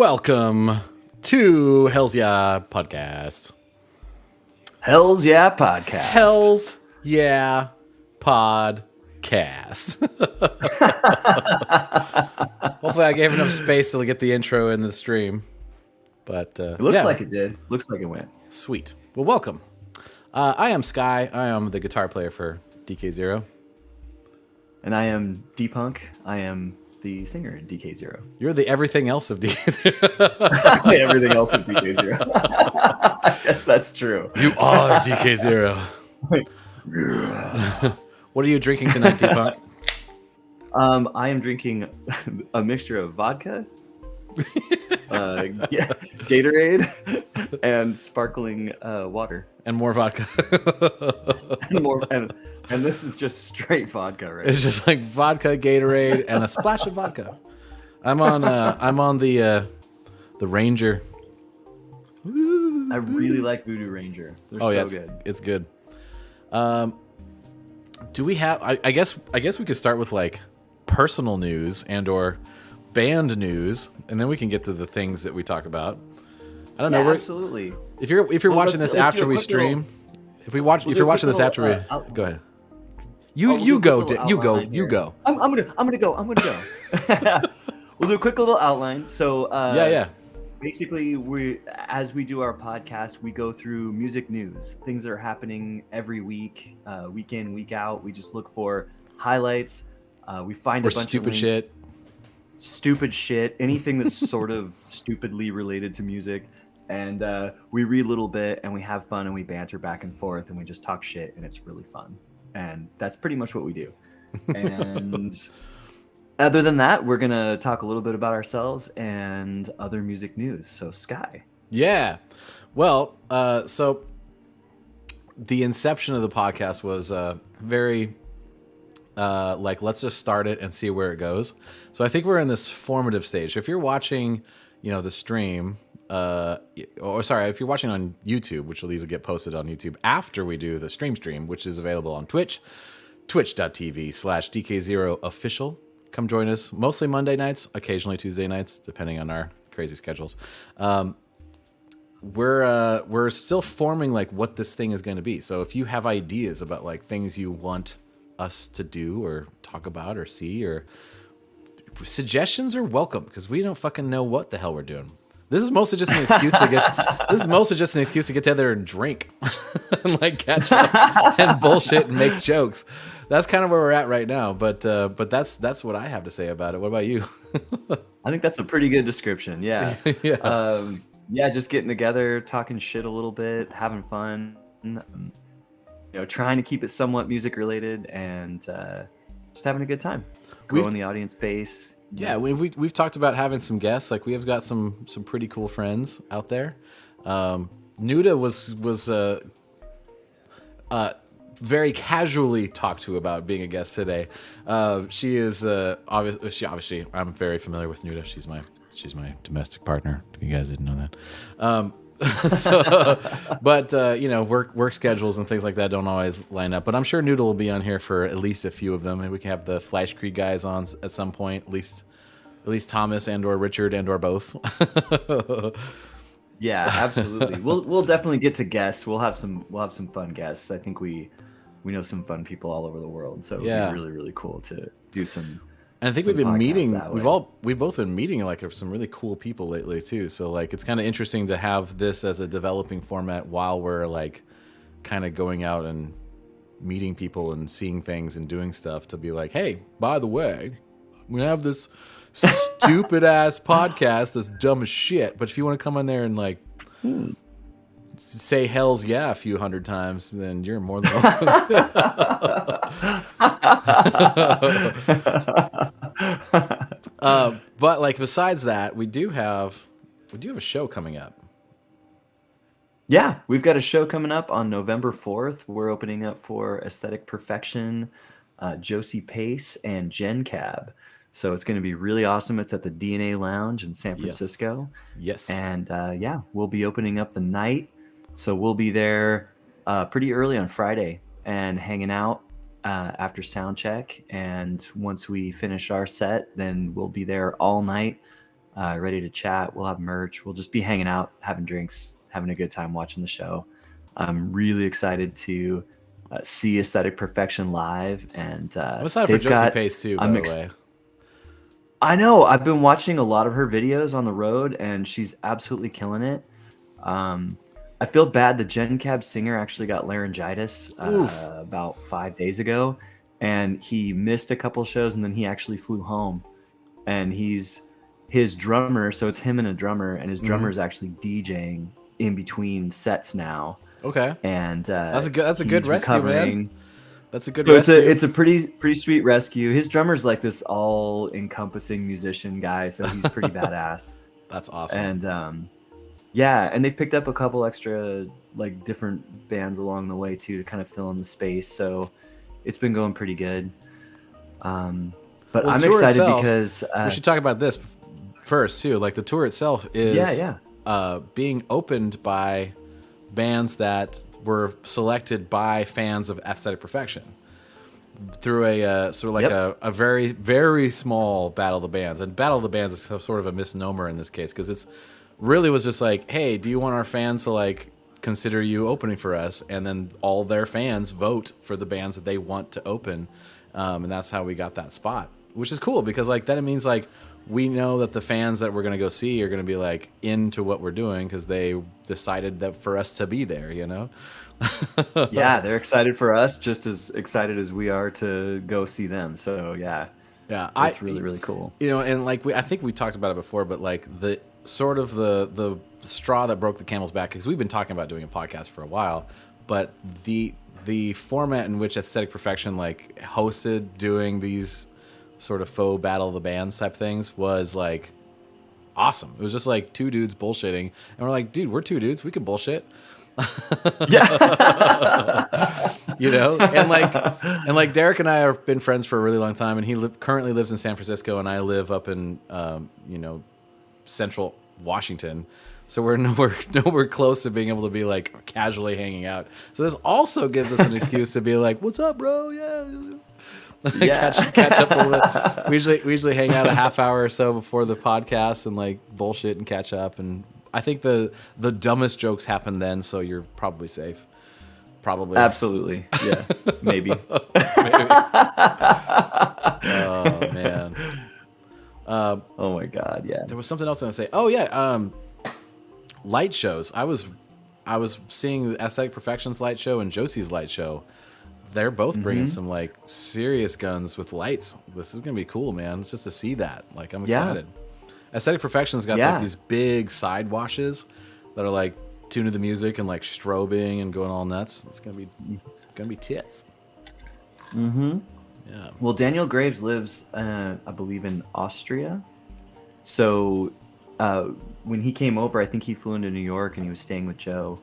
Welcome to Hellz Yeah Podcast. Hellz Yeah Podcast. Hellz Yeah Podcast. Hopefully I gave enough space to get the intro in the stream. But it looks like it did. Looks like it went. Sweet. Well, welcome. I am Sky. I am the guitar player for DK-ZERØ. And I am D-Punk. I am the singer in DK-ZERØ. You're the everything else of DK-ZERØ. Everything else of DK-ZERØ. I guess that's true. You are DK-ZERØ. What are you drinking tonight, D-Punk? I am drinking a mixture of vodka, Gatorade, and sparkling water. And more vodka. and this is just straight vodka, right? It's just like vodka, Gatorade, and a splash of vodka. I'm on the Ranger. I really like Voodoo Ranger. They're so good. It's good. Do we have? I guess we could start with like personal news and or band news, and then we can get to the things that we talk about. I don't know. Absolutely. If you're watching this after we stream, if you're watching this after we go ahead. You go. I'm gonna go. We'll do a quick little outline. So basically, as we do our podcast, we go through music news, things that are happening every week, week in, week out. We just look for highlights. We find a bunch stupid of links, stupid shit, anything that's sort of stupidly related to music. And we read a little bit, and we have fun, and we banter back and forth, and we just talk shit, and it's really fun. And that's pretty much what we do. And other than that, we're going to talk a little bit about ourselves and other music news. So, Sky. Yeah. Well, so the inception of the podcast was very let's just start it and see where it goes. So I think we're in this formative stage. If you're watching, the stream, if you're watching on YouTube, which these will get posted on YouTube after we do the stream, which is available on Twitch, twitch.tv/DK-ZERØ official. Come join us, mostly Monday nights, occasionally Tuesday nights, depending on our crazy schedules. We're still forming like what this thing is going to be. So if you have ideas about like things you want us to do or talk about or see, or suggestions are welcome, because we don't fucking know what the hell we're doing. This is mostly just an excuse to get. This is mostly just an excuse to get together and drink, and like catch up and bullshit and make jokes. That's kind of where we're at right now. But that's what I have to say about it. What about you? I think that's a pretty good description. Yeah. Yeah. Just getting together, talking shit a little bit, having fun. Trying to keep it somewhat music related, and just having a good time. Growing the audience base. Yeah, we've talked about having some guests. Like we have got some pretty cool friends out there. Nuda was very casually talked to about being a guest today. She is obviously I'm very familiar with Nuda. She's my domestic partner. If you guys didn't know that. Work schedules and things like that don't always line up. But I'm sure Noodle will be on here for at least a few of them, and we can have the Flash Creed guys on at some point. At least Thomas and or Richard and or both. Yeah, absolutely. We'll definitely get to guests. We'll have some fun guests. I think we know some fun people all over the world, so it'll be really, really cool to do some. And I think we've been meeting. We've both been meeting like some really cool people lately too. So like it's kind of interesting to have this as a developing format while we're like kind of going out and meeting people and seeing things and doing stuff. To be like, hey, by the way, we have this stupid ass podcast that's dumb as shit. But if you want to come in there and like say Hell's yeah a few hundred times, then you're more than welcome. But like besides that, we do have a show coming up. Yeah, we've got a show coming up on November 4th. We're opening up for Aesthetic Perfection, Josie Pace, and Jen Cab. So it's going to be really awesome. It's at the DNA Lounge in San Francisco. Yes. And we'll be opening up the night. So we'll be there pretty early on Friday and hanging out after sound check. And once we finish our set, then we'll be there all night ready to chat. We'll have merch. We'll just be hanging out, having drinks, having a good time watching the show. I'm really excited to see Aesthetic Perfection live, and I'm excited for Josie Pace too, by the way. I know. I've been watching a lot of her videos on the road, and she's absolutely killing it. I feel bad. The Gen Cab singer actually got laryngitis about 5 days ago, and he missed a couple shows, and then he actually flew home. And his drummer, so it's him and a drummer, and his drummer is actually DJing in between sets now. Okay, and that's a good rescue, man. That's a good so rescue. It's a pretty sweet rescue. His drummer's like this all-encompassing musician guy, so he's pretty badass. That's awesome. And yeah, and they've picked up a couple extra like different bands along the way too to kind of fill in the space. So it's been going pretty good. But I'm excited because we should talk about this first too. Like the tour itself is being opened by bands that were selected by fans of Aesthetic Perfection through a sort of like a very, very small Battle of the Bands. And Battle of the Bands is sort of a misnomer in this case, because it's really was just like, hey, do you want our fans to like consider you opening for us? And then all their fans vote for the bands that they want to open. And that's how we got that spot, which is cool, because like then it means like we know that the fans that we're going to go see are going to be like into what we're doing because they decided that for us to be there, you know? Yeah, they're excited for us just as excited as we are to go see them. So yeah, it's really, really cool. You know, and like I think we talked about it before, but like the sort of the straw that broke the camel's back, because we've been talking about doing a podcast for a while, but the format in which Aesthetic Perfection like hosted doing these sort of faux Battle of the Bands type things was like awesome. It was just like two dudes bullshitting, and we're like, dude, we're two dudes, we can bullshit. Yeah. You know, and like Derek and I have been friends for a really long time, and he currently lives in San Francisco, and I live up in you know, central Washington, so we're nowhere close to being able to be like casually hanging out. So this also gives us an excuse to be like, what's up, bro? Yeah. catch up a little bit. We usually hang out a half hour or so before the podcast and like bullshit and catch up. And I think the dumbest jokes happen then, so you're probably safe. Probably. Absolutely. Yeah. Maybe. Maybe. Oh man. Oh my God. Yeah. There was something else I was gonna say. Oh yeah. Light shows. I was seeing the Aesthetic Perfection's light show and Josie's light show. They're both bringing some like serious guns with lights. This is gonna be cool, man. It's just to see that. Like I'm excited. Aesthetic Perfection's got like these big side washes that are like tuned to the music and like strobing and going all nuts. It's gonna be tits. Mm-hmm. Yeah. Well, Daniel Graves lives, I believe, in Austria. So when he came over, I think he flew into New York and he was staying with Joe.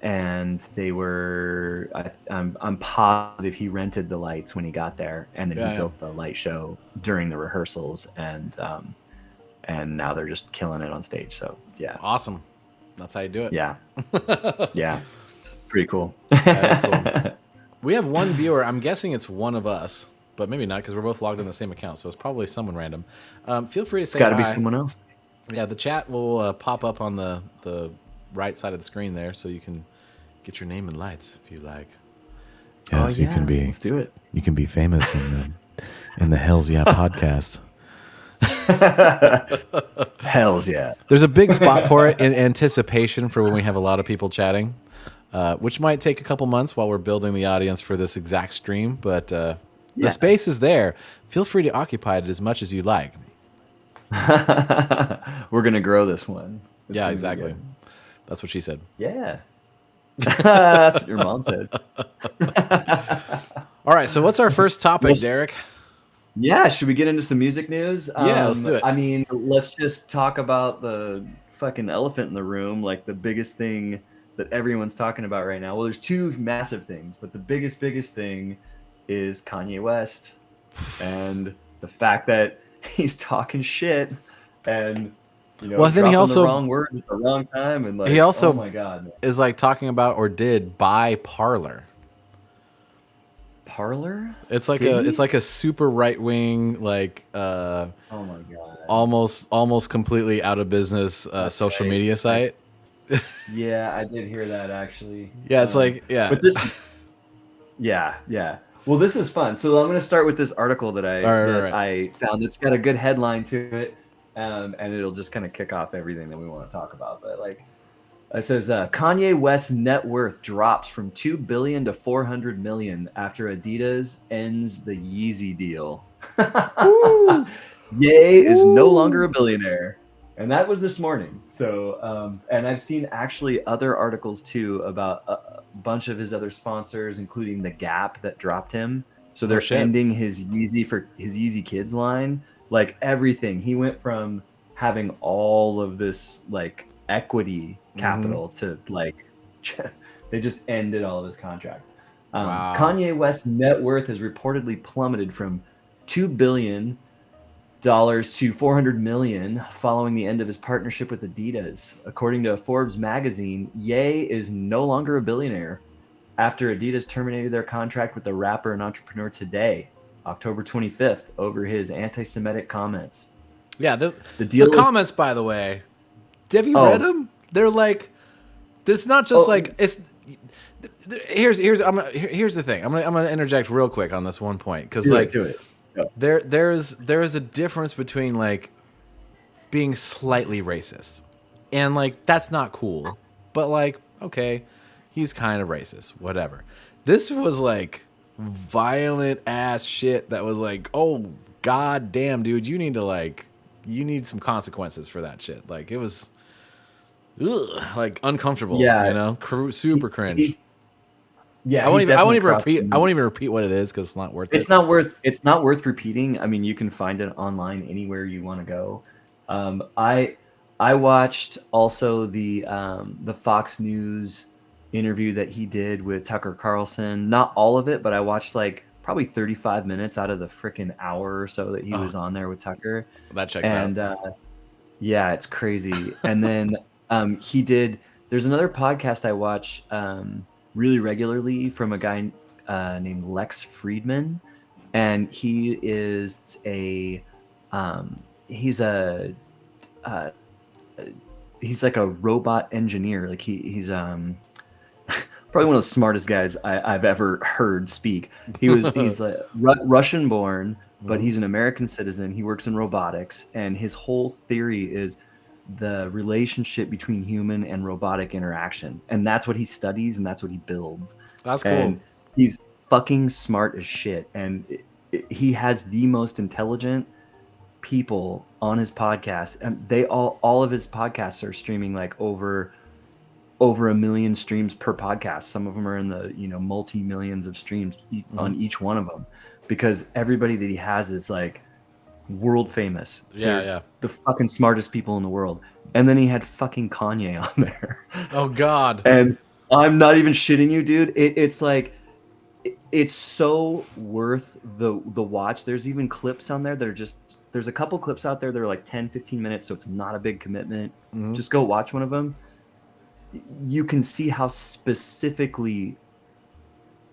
And they were, I'm positive he rented the lights when he got there, and then he built the light show during the rehearsals, and now they're just killing it on stage. So yeah, awesome. That's how you do it. Yeah, yeah, it's pretty cool. That is cool. We have one viewer. I'm guessing it's one of us, but maybe not, because we're both logged in the same account, so it's probably someone random. Feel free to say. It's got to be someone else. Yeah, the chat will pop up on the right side of the screen there, so you can get your name in lights if you like. Yes, you can be. Let's do it. You can be famous in the Hellz podcast. Hellz yeah. There's a big spot for it in anticipation for when we have a lot of people chatting, which might take a couple months while we're building the audience for this exact stream. But the space is there. Feel free to occupy it as much as you like. We're gonna grow this one. Yeah, exactly. That's what she said. Yeah. That's what your mom said. All right, so what's our first topic, Derek? Yeah, should we get into some music news? Yeah, let's do it. I mean, let's just talk about the fucking elephant in the room, like the biggest thing that everyone's talking about right now. Well, there's two massive things, but the biggest thing is Kanye West and the fact that he's talking shit and then he also the wrong words at the wrong time, and like he also oh my God, is like talking about or did buy Parler. Parler? It's like Did he? it's like a super right wing, like Oh my god. almost completely out of business social right. media site. Yeah, I did hear that actually. Yeah, it's like But this, yeah. Well, this is fun. So I'm going to start with this article that All right. I found that's got a good headline to it, and it'll just kind of kick off everything that we want to talk about. But like, it says Kanye West's net worth drops from $2 billion to $400 million after Adidas ends the Yeezy deal. Ye is no longer a billionaire. And that was this morning. So, and I've seen actually other articles too about a bunch of his other sponsors, including the Gap that dropped him. So they're ending his Yeezy Kids line, like everything. He went from having all of this like equity capital to like, they just ended all of his contracts. Wow. Kanye West's net worth has reportedly plummeted from $2 billion to 400 million following the end of his partnership with Adidas. According to Forbes magazine, Ye is no longer a billionaire after Adidas terminated their contract with the rapper and entrepreneur today, October 25th, over his anti-Semitic comments. Yeah, the comments, by the way, have you read them? They're like, it's not just like it's. Here's the thing. I'm gonna interject real quick on this one point because like. Do it. There is a difference between like being slightly racist and like that's not cool, but like okay, he's kind of racist, whatever. This was like violent ass shit that was like, oh god damn dude, you need some consequences for that shit. Like it was like uncomfortable, yeah, you know, super cringe. Yeah, I won't even repeat what it is because it's not worth it. It's not worth repeating. I mean, you can find it online anywhere you want to go. I watched also the Fox News interview that he did with Tucker Carlson. Not all of it, but I watched like probably 35 minutes out of the freaking hour or so that he was on there with Tucker. That checks out. Yeah, it's crazy. And then he did. There's another podcast I watch. Really regularly from a guy named Lex Friedman, and he is he's like a robot engineer. Like he's probably one of the smartest guys I've ever heard speak. He's like Russian born, but he's an American citizen. He works in robotics, and his whole theory is the relationship between human and robotic interaction, and that's what he studies and that's what he builds. That's cool. And he's fucking smart as shit, and he has the most intelligent people on his podcast, and they all of his podcasts are streaming like over 1 million streams per podcast. Some of them are in the multi-millions of streams on each one of them, because everybody that he has is like world famous. Yeah. The fucking smartest people in the world. And then he had fucking Kanye on there. Oh god. And I'm not even shitting you, dude. It's like it's so worth the watch. There's even clips on there that are there's a couple clips out there that are like 10-15 minutes, so it's not a big commitment. Just go watch one of them. You can see how specifically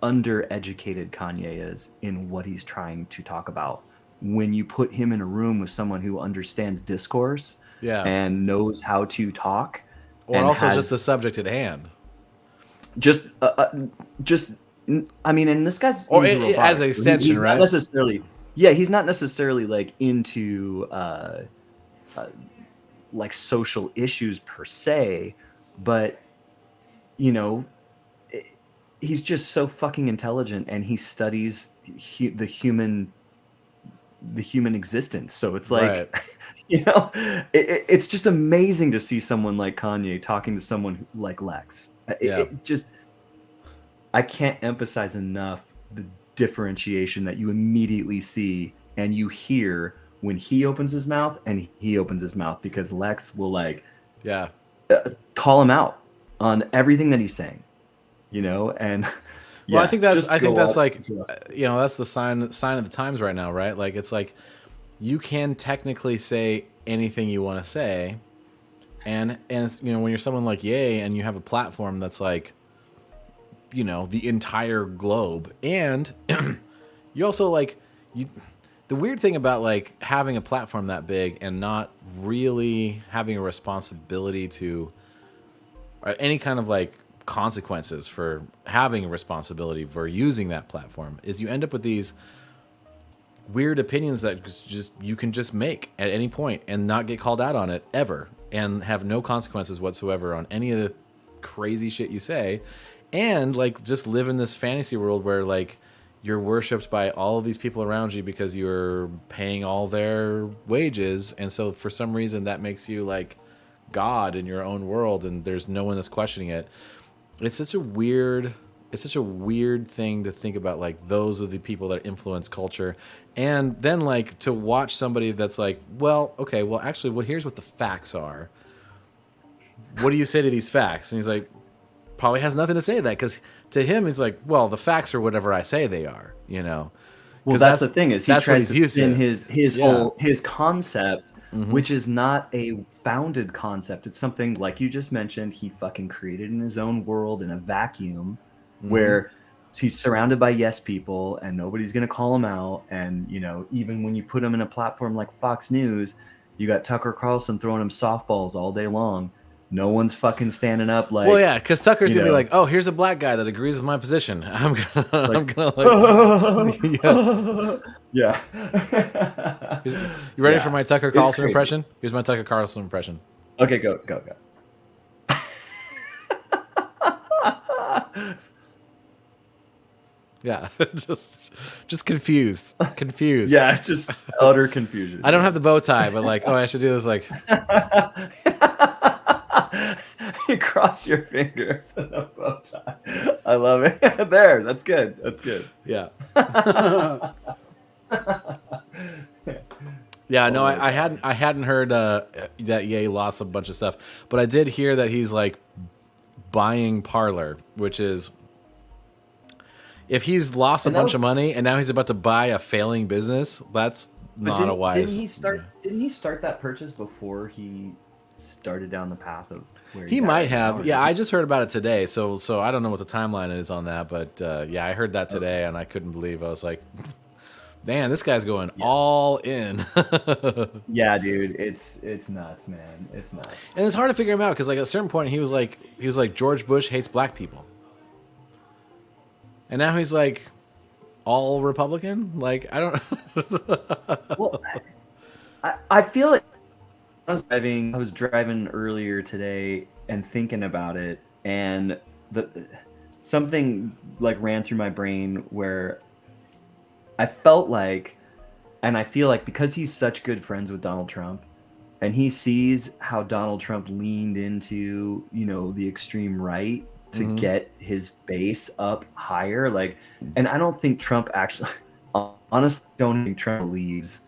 undereducated Kanye is in what he's trying to talk about. When you put him in a room with someone who understands discourse and knows how to talk, or also just the subject at hand, I mean, and this guy's or as an extension, he's right? Not necessarily, he's not necessarily like into like social issues per se, but he's just so fucking intelligent, and he studies the human existence. So it's like, right. It's just amazing to see someone like Kanye talking to someone like Lex. I can't emphasize enough the differentiation that you immediately see and you hear when he opens his mouth and he opens his mouth, because Lex will call him out on everything that he's saying, and well, I think that's like, that's the sign of the times right now, right? Like, it's like you can technically say anything you want to say, and when you're someone like Ye and you have a platform that's like you know, the entire globe. And you also like the weird thing about like having a platform that big and not really having a responsibility to or any kind of like consequences for having a responsibility for using that platform is you end up with these weird opinions that just you can just make at any point and not get called out on it ever and have no consequences whatsoever on any of the crazy shit you say, and like just live in this fantasy world where like you're worshipped by all of these people around you because you're paying all their wages, and so for some reason that makes you like God in your own world and there's no one that's questioning it. It's such a weird thing to think about, like those are the people that influence culture. And then like to watch somebody that's like, well, okay, well actually, well here's what the facts are. What do you say to these facts? And he's like, probably has nothing to say to that, because to him it's like, well, the facts are whatever I say they are, you know. Well, that's the thing, is he tries to spin his Yeah. whole his concept, which is not a founded concept. It's something like you just mentioned. He fucking created in his own world in a vacuum, where he's surrounded by yes people and nobody's gonna call him out. And you know, even when you put him in a platform like Fox News, you got Tucker Carlson throwing him softballs all day long. No one's fucking standing up like. Well, yeah, because Tucker's gonna be like, "Oh, here's a black guy that agrees with my position. I'm gonna like, yeah. You ready for my Tucker Carlson impression? Here's my Tucker Carlson impression. Okay, go. Yeah, just confused. Yeah, just utter confusion. I don't have the bow tie, but like, oh, I should do this like. You cross your fingers and a bow tie. I love it. There, that's good. That's good. Yeah. Yeah, no, I hadn't heard that Ye lost a bunch of stuff, but I did hear that he's like buying Parler, which is if he's lost a bunch of money and now he's about to buy a failing business, that's not a wise. Didn't he start that purchase before he started down the path of where he might have? Yeah, I just heard about it today, so I don't know what the timeline is on that, but yeah, I heard that today and I couldn't believe. I was like, man, this guy's going all in. Yeah, dude, it's nuts, man. It's nuts. And it's hard to figure him out because like at a certain point he was like George Bush hates black people. And now he's like all Republican? Like, I don't Well, I feel like I was driving earlier today and thinking about it, and something like ran through my brain where I felt like, and I feel like because he's such good friends with Donald Trump, and he sees how Donald Trump leaned into, you know, the extreme right to get his base up higher, like, and I don't think Trump actually, honestly, don't think Trump believes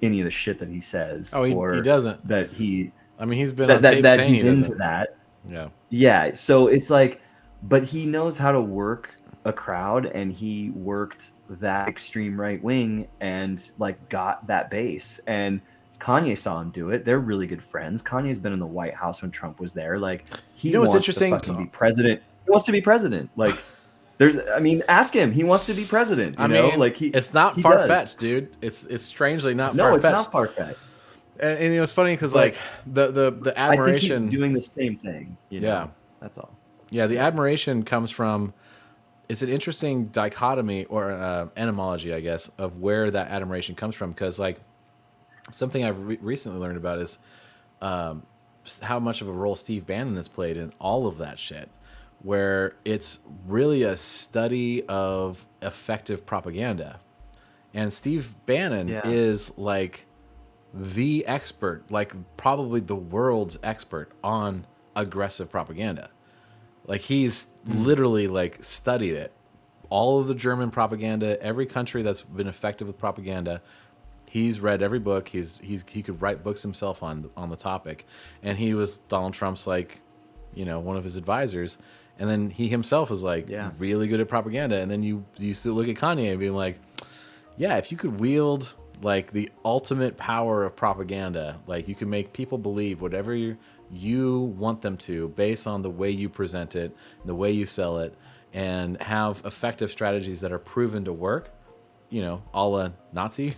any of the shit that he says. Oh, he doesn't. That he. I mean, he's been on tape saying he's into that. Yeah. Yeah. So it's like, but he knows how to work a crowd, and he worked that extreme right wing and like got that base. And Kanye saw him do it. They're really good friends. Kanye's been in the White House when Trump was there. Like, he wants to fucking be president. He wants to be president. Like, I mean, ask him. He wants to be president. You know, like it's not far fetched, dude. It's strangely not far fetched. No, it's not far fetched. And it was funny because like the admiration. I think he's doing the same thing. You know? Yeah, that's all. Yeah, the admiration comes from. It's an interesting dichotomy or etymology, I guess, of where that admiration comes from. Because like something I've recently learned about is how much of a role Steve Bannon has played in all of that shit. Where it's really a study of effective propaganda. And Steve Bannon is like the expert, like probably the world's expert on aggressive propaganda. Like he's literally like studied it. All of the German propaganda, every country that's been effective with propaganda, he's read every book. He could write books himself on the topic. And he was Donald Trump's like, you know, one of his advisors. And then he himself is like really good at propaganda. And then you still look at Kanye and being like, yeah, if you could wield like the ultimate power of propaganda, like you can make people believe whatever you want them to based on the way you present it, the way you sell it. and have effective strategies that are proven to work, you know, a la Nazi,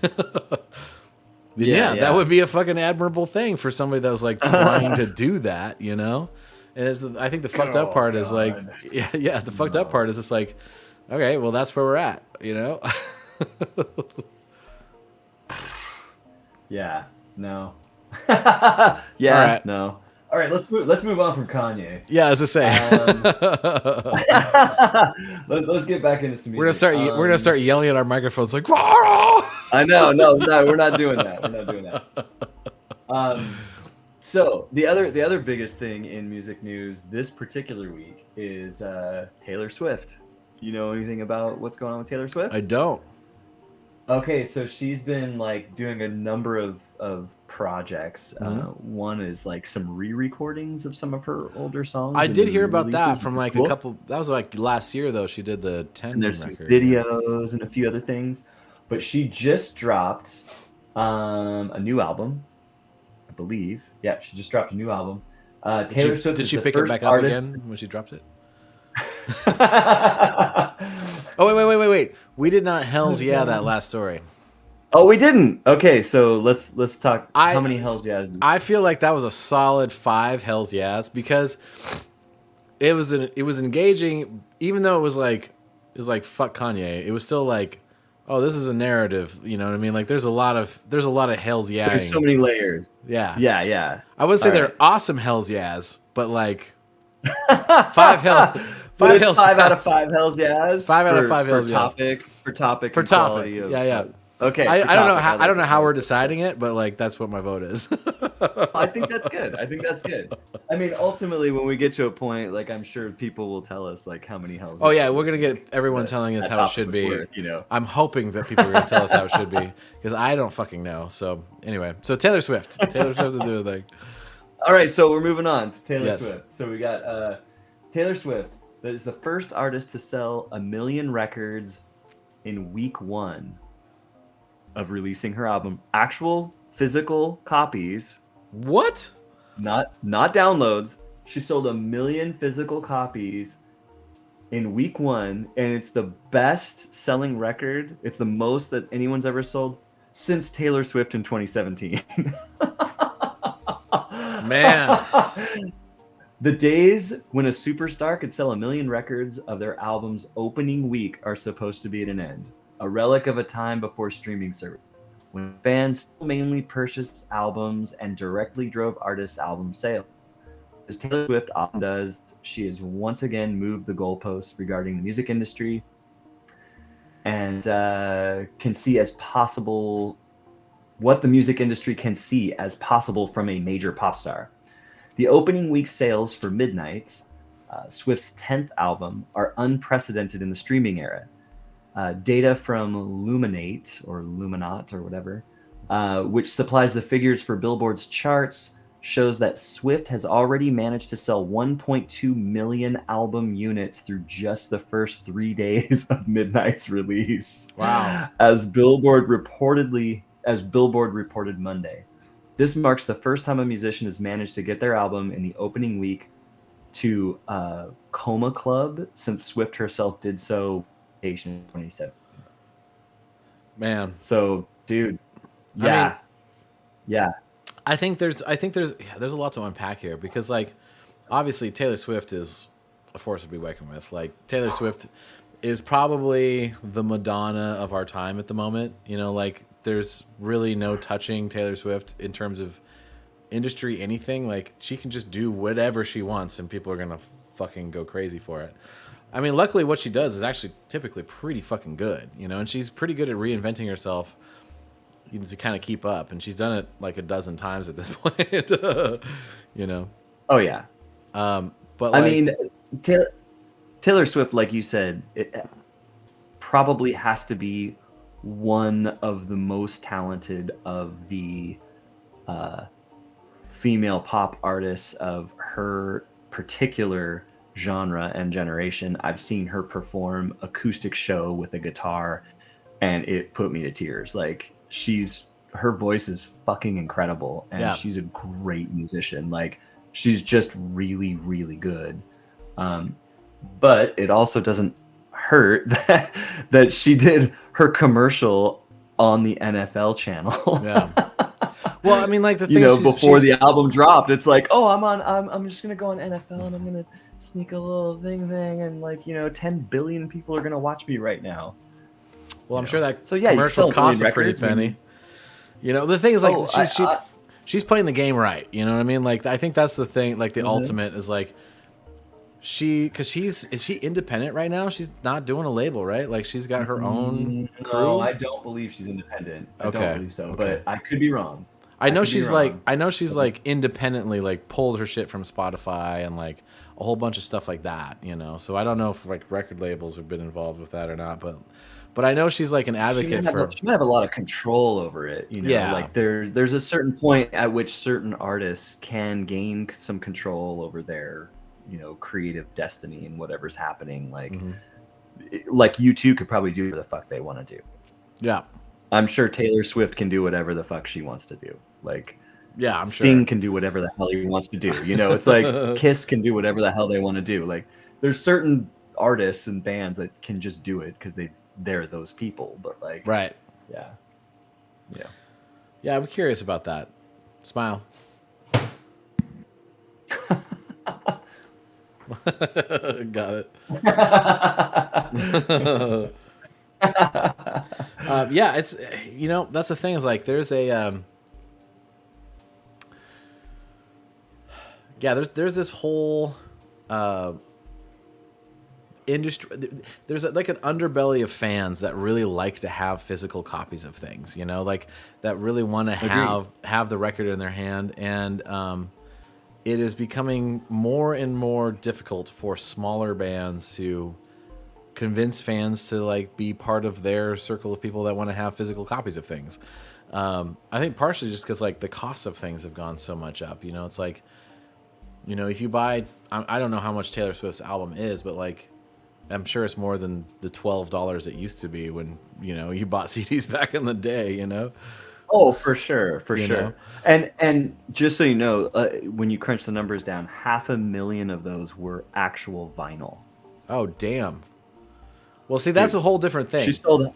yeah, that would be a fucking admirable thing for somebody that was like trying to do that, you know? And I think the fucked up part is like, the fucked up part is it's like, okay, well, that's where we're at, you know? Yeah, no. No. All right, let's move on from Kanye. Yeah, as I say, let's get back into some music. We're gonna start yelling at our microphones like, I know, no, we're not doing that. We're not doing that. So the other biggest thing in music news this particular week is Taylor Swift. You know anything about what's going on with Taylor Swift? I don't. Okay, so she's been like doing a number of projects. One is like some re-recordings of some of her older songs. I did hear about that from like a couple. That was like last year though. She did the 10 and there's record. Some videos and a few other things, but she just dropped a new album, I believe. Yeah, she just dropped a new album. Taylor Swift. Did she is pick the it back first artist... up again when she dropped it? Oh wait! We did not Hellz that last story. Oh, we didn't. Okay, so let's talk. How many Hellz yeahs? I feel like that was a solid 5 Hellz yeahs because it was engaging, even though it was like fuck Kanye. It was still like, oh, this is a narrative. You know what I mean? Like there's a lot of Hellz yeahs. There's so many layers. Yeah. I would say they're awesome Hellz yeahs, but like 5 Hellz. 5 out of 5 Hellz yeahs. 5 out of 5 Hellz yeahs. For topic. Yeah. Okay. I don't know how we're deciding it, but like that's what my vote is. I think that's good. I mean, ultimately, when we get to a point, like I'm sure people will tell us like how many Hellz. Oh yeah, we're gonna get everyone telling us how it should be. Worth, you know. I'm hoping that people are gonna tell us how it should be because I don't fucking know. So anyway, Taylor Swift. Taylor Swift is doing the thing. All right, so we're moving on to Taylor Swift. So we got Taylor Swift. That is the first artist to sell 1 million records in week 1 of releasing her album. Actual physical copies. What? Not downloads. She sold 1 million physical copies in week 1, and it's the best selling record. It's the most that anyone's ever sold since Taylor Swift in 2017. Man. The days when a superstar could sell 1 million records of their album's opening week are supposed to be at an end. A relic of a time before streaming service, when fans still mainly purchased albums and directly drove artists' album sales. As Taylor Swift often does, she has once again moved the goalposts regarding the music industry and can see as possible what the music industry can see as possible from a major pop star. The opening week sales for Midnight, Swift's 10th album, are unprecedented in the streaming era. Data from Luminate or Luminat or whatever, which supplies the figures for Billboard's charts, shows that Swift has already managed to sell 1.2 million album units through just the first 3 days of Midnight's release. Wow. As Billboard reported Monday. This marks the first time a musician has managed to get their album in the opening week to Coma Club since Swift herself did so in 2017. Man. So, dude, yeah. I think there's a lot to unpack here because like obviously Taylor Swift is a force to be reckoned with. Like Taylor Swift is probably the Madonna of our time at the moment. You know, like there's really no touching Taylor Swift in terms of industry anything. Like she can just do whatever she wants and people are gonna fucking go crazy for it. I mean, luckily what she does is actually typically pretty fucking good, you know, and she's pretty good at reinventing herself to kind of keep up, and she's done it like a dozen times at this point. You know. Oh yeah. But like, I mean, Taylor Swift, like you said, it probably has to be one of the most talented of the female pop artists of her particular genre and generation. I've seen her perform acoustic show with a guitar, and it put me to tears. Like her voice is fucking incredible, and she's a great musician. Like she's just really, really good. but it also doesn't hurt that she did her commercial on the NFL channel. Yeah. Well, I mean, like the thing You know, is before the album dropped, it's like, oh, I'm just gonna go on NFL and I'm gonna sneak a little thing, and like, 10 billion people are gonna watch me right now. Well, I'm sure that So yeah, commercial you sell a costs a million pretty records when penny. You know, the thing is, like, Oh, she's playing the game right. You know what I mean? Like, I think that's the thing. Like, the ultimate is like, is she independent right now? She's not doing a label, right? Like, she's got her own crew. No, I don't believe she's independent. I don't believe so, but I could be wrong. I know she's like independently like pulled her shit from Spotify and like a whole bunch of stuff like that, you know. So I don't know if like record labels have been involved with that or not, but I know she's like an advocate she might have a lot of control over it, you know. Yeah. Like there's a certain point at which certain artists can gain some control over their, creative destiny and whatever's happening. Like like U2 could probably do whatever the fuck they want to do. Yeah. I'm sure Taylor Swift can do whatever the fuck she wants to do. Like, yeah, I'm Sting sure. can do whatever the hell he wants to do. You know, it's like Kiss can do whatever the hell they want to do. Like, there's certain artists and bands that can just do it because they're those people. But like, Right. Yeah. Yeah, I'm curious about that. Smile. Got it. Yeah, it's that's the thing is like there's a there's this whole industry. There's like an underbelly of fans that really like to have physical copies of things, like that really want to have the record in their hand, and it is becoming more and more difficult for smaller bands to convince fans to like be part of their circle of people that want to have physical copies of things. I think partially just because like the cost of things have gone so much up. It's like, if you buy, I don't know how much Taylor Swift's album is, but like, I'm sure it's more than the $12 it used to be when you bought CDs back in the day. Oh, for sure, for You sure. know? And just so you know, when you crunch the numbers down, 500,000 of those were actual vinyl. Oh damn. Well, see, that's a whole different thing. She sold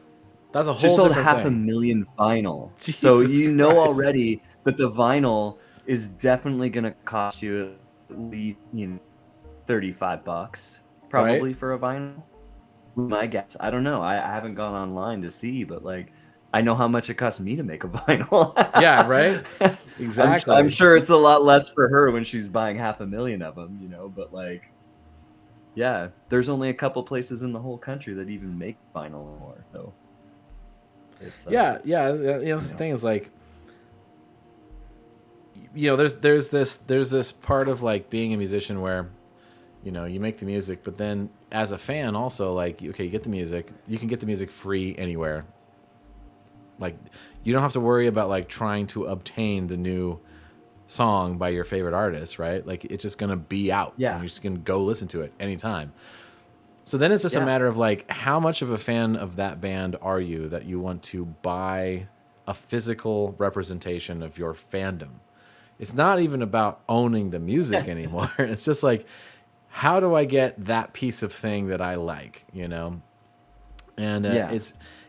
That's a She whole sold different thing. 500,000 vinyl. Jesus So you know Christ. already that the vinyl is definitely going to cost you at least, $35 probably for a vinyl. My guess. I don't know. I haven't gone online to see, but like I know how much it costs me to make a vinyl. Yeah, right? Exactly. I'm sure it's a lot less for her when she's buying 500,000 of them, but like yeah, there's only a couple places in the whole country that even make vinyl anymore. So it's the thing is like, there's this part of like being a musician where, you make the music, but then as a fan also like, okay, you get the music, you can get the music free anywhere. Like you don't have to worry about like trying to obtain the new song by your favorite artist, right? Like it's just gonna be out. Yeah. And you're just gonna go listen to it anytime. So then it's just a matter of like, how much of a fan of that band are you that you want to buy a physical representation of your fandom? It's not even about owning the music anymore. It's just like, how do I get that piece of thing that I like, And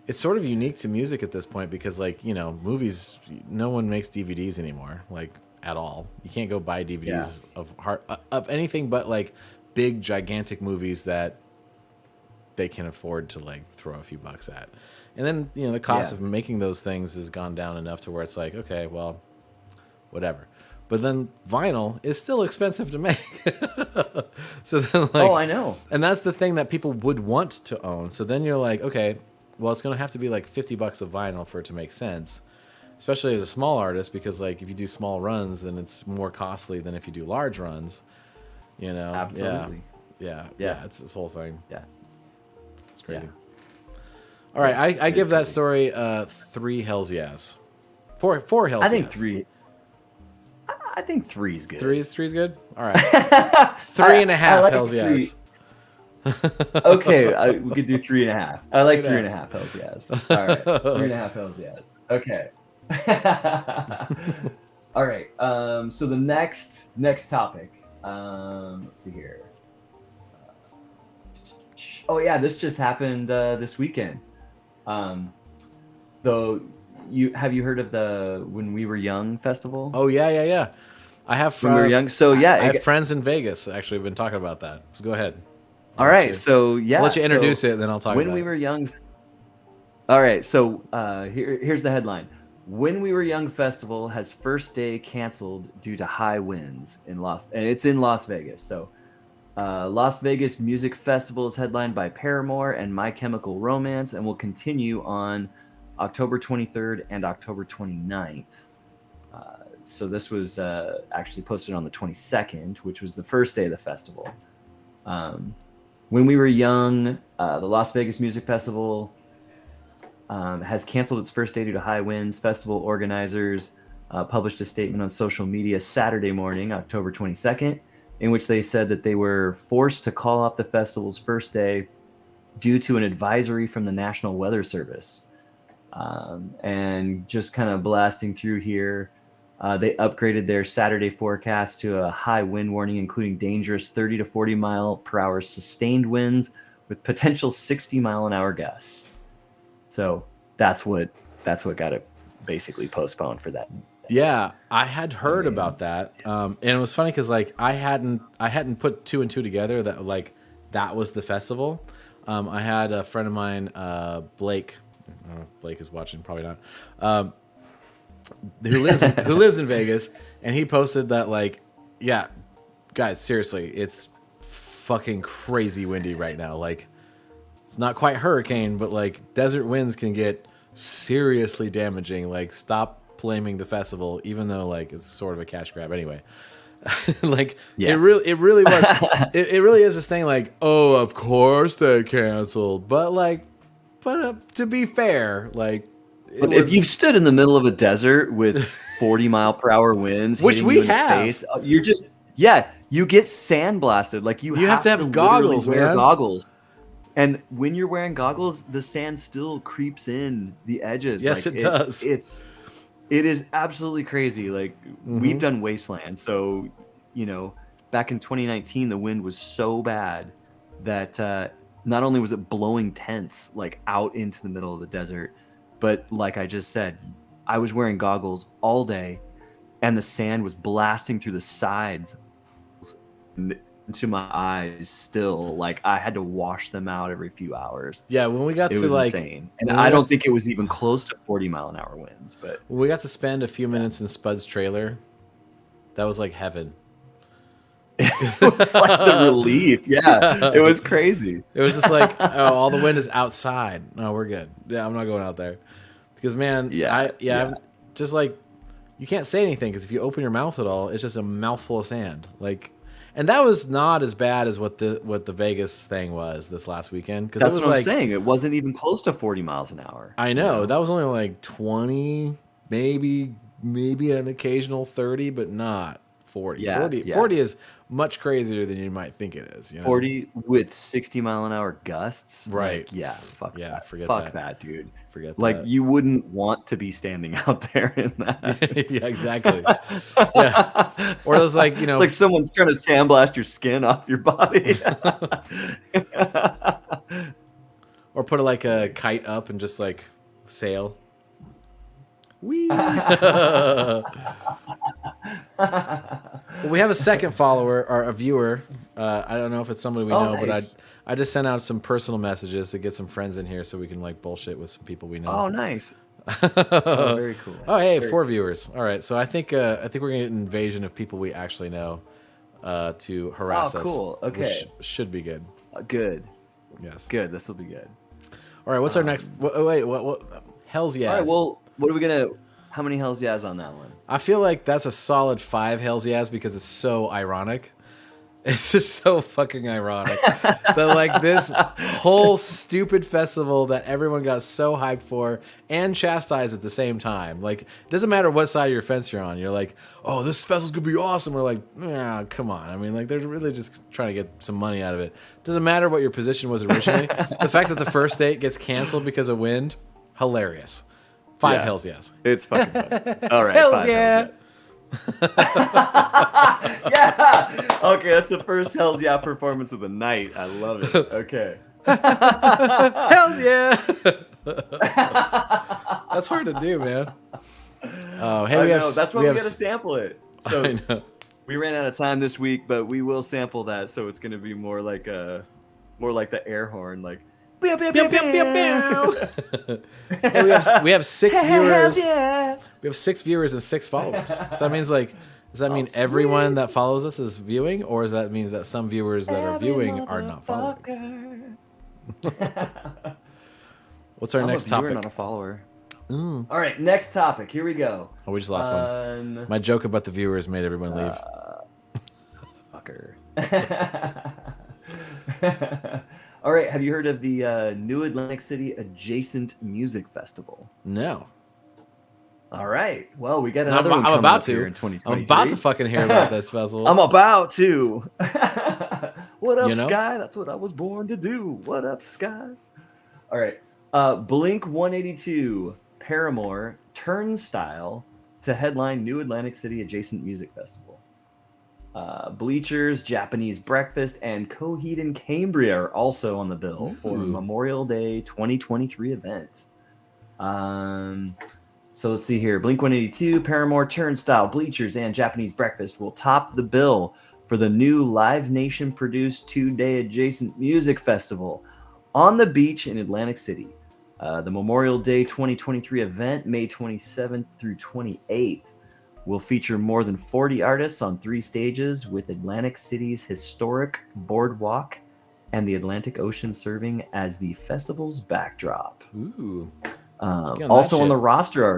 it's sort of unique to music at this point because like, movies, no one makes DVDs anymore, like at all. You can't go buy DVDs of anything but like big gigantic movies that they can afford to like throw a few bucks at. And then, the cost of making those things has gone down enough to where it's like, okay, well, whatever. But then vinyl is still expensive to make. So then like, Oh, I know. and that's the thing that people would want to own. So then you're like, okay, well, it's going to have to be like $50 of vinyl for it to make sense, especially as a small artist, because like if you do small runs, then it's more costly than if you do large runs, Absolutely. Yeah. It's this whole thing. Yeah. It's crazy. Yeah. All right. I give that crazy. story 3 Hellz yes. 4 Hellz I think yes. 3. I think 3's good. Three's good? All right. 3.5 like Hellz 3. yes. Okay, we could do 3.5. I like 3.5. 3.5 Hellz yes. All right, 3.5 Hellz yes. Okay. All right. So the next topic. Let's see here. Oh yeah, this just happened this weekend. Though, have you heard of the When We Were Young festival? Oh yeah. I have When we were young. So I yeah, have friends in Vegas. Actually, have been talking about that. So go ahead. All right. So yeah, I'll let you introduce so it, and then I'll talk. When about We it. Were Young. All right. So here's the headline: When We Were Young festival has first day canceled due to high winds and it's in Las Vegas. So Las Vegas Music Festival is headlined by Paramore and My Chemical Romance, and will continue on October 23rd and October 29th. So this was actually posted on the 22nd, which was the first day of the festival. When We Were Young, the Las Vegas Music Festival has canceled its first day due to high winds. Festival organizers published a statement on social media Saturday morning, October 22nd, in which they said that they were forced to call off the festival's first day due to an advisory from the National Weather Service. And just kind of blasting through here, they upgraded their Saturday forecast to a high wind warning, including dangerous 30 to 40 mile per hour sustained winds with potential 60 mile an hour gusts. So that's what got it basically postponed for that. Yeah, I had heard about that, and it was funny because like I hadn't put two and two together that like that was the festival. I had a friend of mine, Blake. I don't know if Blake is watching, probably not. Who lives in Vegas, and he posted that like, yeah, guys, seriously, it's fucking crazy windy right now. Like, it's not quite hurricane, but like desert winds can get seriously damaging. Like, stop blaming the festival, even though like it's sort of a cash grab anyway. Like, yeah. It really was. it really is this thing like, oh, of course they canceled, but to be fair, like. But if you've stood in the middle of a desert with 40 mile per hour winds, which we have, the face, you're just you get sandblasted. Like you have to have goggles, wear goggles. And when you're wearing goggles, the sand still creeps in the edges. Yes, like, it does. It is absolutely crazy. Like we've done Wasteland, so back in 2019, the wind was so bad that not only was it blowing tents like out into the middle of the desert, but like I just said, I was wearing goggles all day, and the sand was blasting through the sides into my eyes still. Like I had to wash them out every few hours. Yeah, when we got it to was like insane. And I don't think it was even close to 40 mile an hour winds. But when we got to spend a few minutes in Spud's trailer, that was like heaven. It was like the relief. Yeah, it was crazy. It was just like, oh, all the wind is outside. No, we're good. Yeah, I'm not going out there. Because man, just like you can't say anything because if you open your mouth at all, it's just a mouthful of sand. Like, and that was not as bad as what the Vegas thing was this last weekend. Because that's it was what I'm saying. It wasn't even close to 40 miles an hour. I know that was only like 20, maybe an occasional 30, but not 40. Yeah, 40 is much crazier than you might think it is. 40 with 60 mile an hour gusts. Right. Like, yeah. Fuck that. Fuck that, dude. Forget like that. You wouldn't want to be standing out there in that. Yeah, exactly. Yeah. Or those like, it's like someone's trying to sandblast your skin off your body. Or put like a kite up and just like sail. Whee! Well, we have a second follower or a viewer. I don't know if it's somebody we know, nice. But I just sent out some personal messages to get some friends in here so we can like bullshit with some people we know. Oh, nice. Oh, very cool. Oh, hey, very 4 viewers. All right, so I think we're gonna get an invasion of people we actually know to harass us. Oh, cool. Okay, which should be good. Good. Yes. Good. This will be good. All right. What's our next? Wait. What? Hell's yes. All right. Well, what are we gonna? How many Hell's yes on that one? I feel like that's a solid 5 Hell's yes because it's so ironic. It's just so fucking ironic that like this whole stupid festival that everyone got so hyped for and chastised at the same time. Like, it doesn't matter what side of your fence you're on. You're like, oh, this festival's gonna be awesome. We're like, yeah, come on. I mean, like, they're really just trying to get some money out of it. Doesn't matter what your position was originally. The fact that the first date gets canceled because of wind, hilarious. 5 Hell's yes. It's fucking fun. All right. Hell's yeah. Yeah. Okay, that's the first Hell's yeah performance of the night. I love it. Okay. Hell's yeah. That's hard to do, man. Oh, hey, that's why we gotta sample it. So I know. we ran out of time this week, but we will sample that. So it's gonna be more like the air horn, like. Pew, pew, pew, pew. Hey, we have 6 viewers. Yeah. We have 6 viewers and 6 followers. So that means does that mean everyone that follows us is viewing, or does that mean that some viewers that are viewing are not following? What's our next topic? Not a follower. All right, next topic. Here we go. Oh, we just lost one. My joke about the viewers made everyone leave. Fucker. All right, have you heard of the New Atlantic City Adjacent Music Festival? No. All right. Well, we got another one coming up here in 2023. I'm about to fucking hear about this festival. I'm about to. What up, Sky? That's what I was born to do. What up, Sky? All right. Blink 182, Paramore, Turnstile to headline New Atlantic City Adjacent Music Festival. Bleachers, Japanese Breakfast, and Coheed and Cambria are also on the bill for Memorial Day 2023 event. So let's see here. Blink 182, Paramore, Turnstile, Bleachers, and Japanese Breakfast will top the bill for the new Live Nation produced 2-day adjacent music festival on the beach in Atlantic City. The Memorial Day 2023 event, May 27th through 28th, will feature more than 40 artists on 3 stages, with Atlantic City's historic boardwalk and the Atlantic Ocean serving as the festival's backdrop. Ooh. Also on the roster are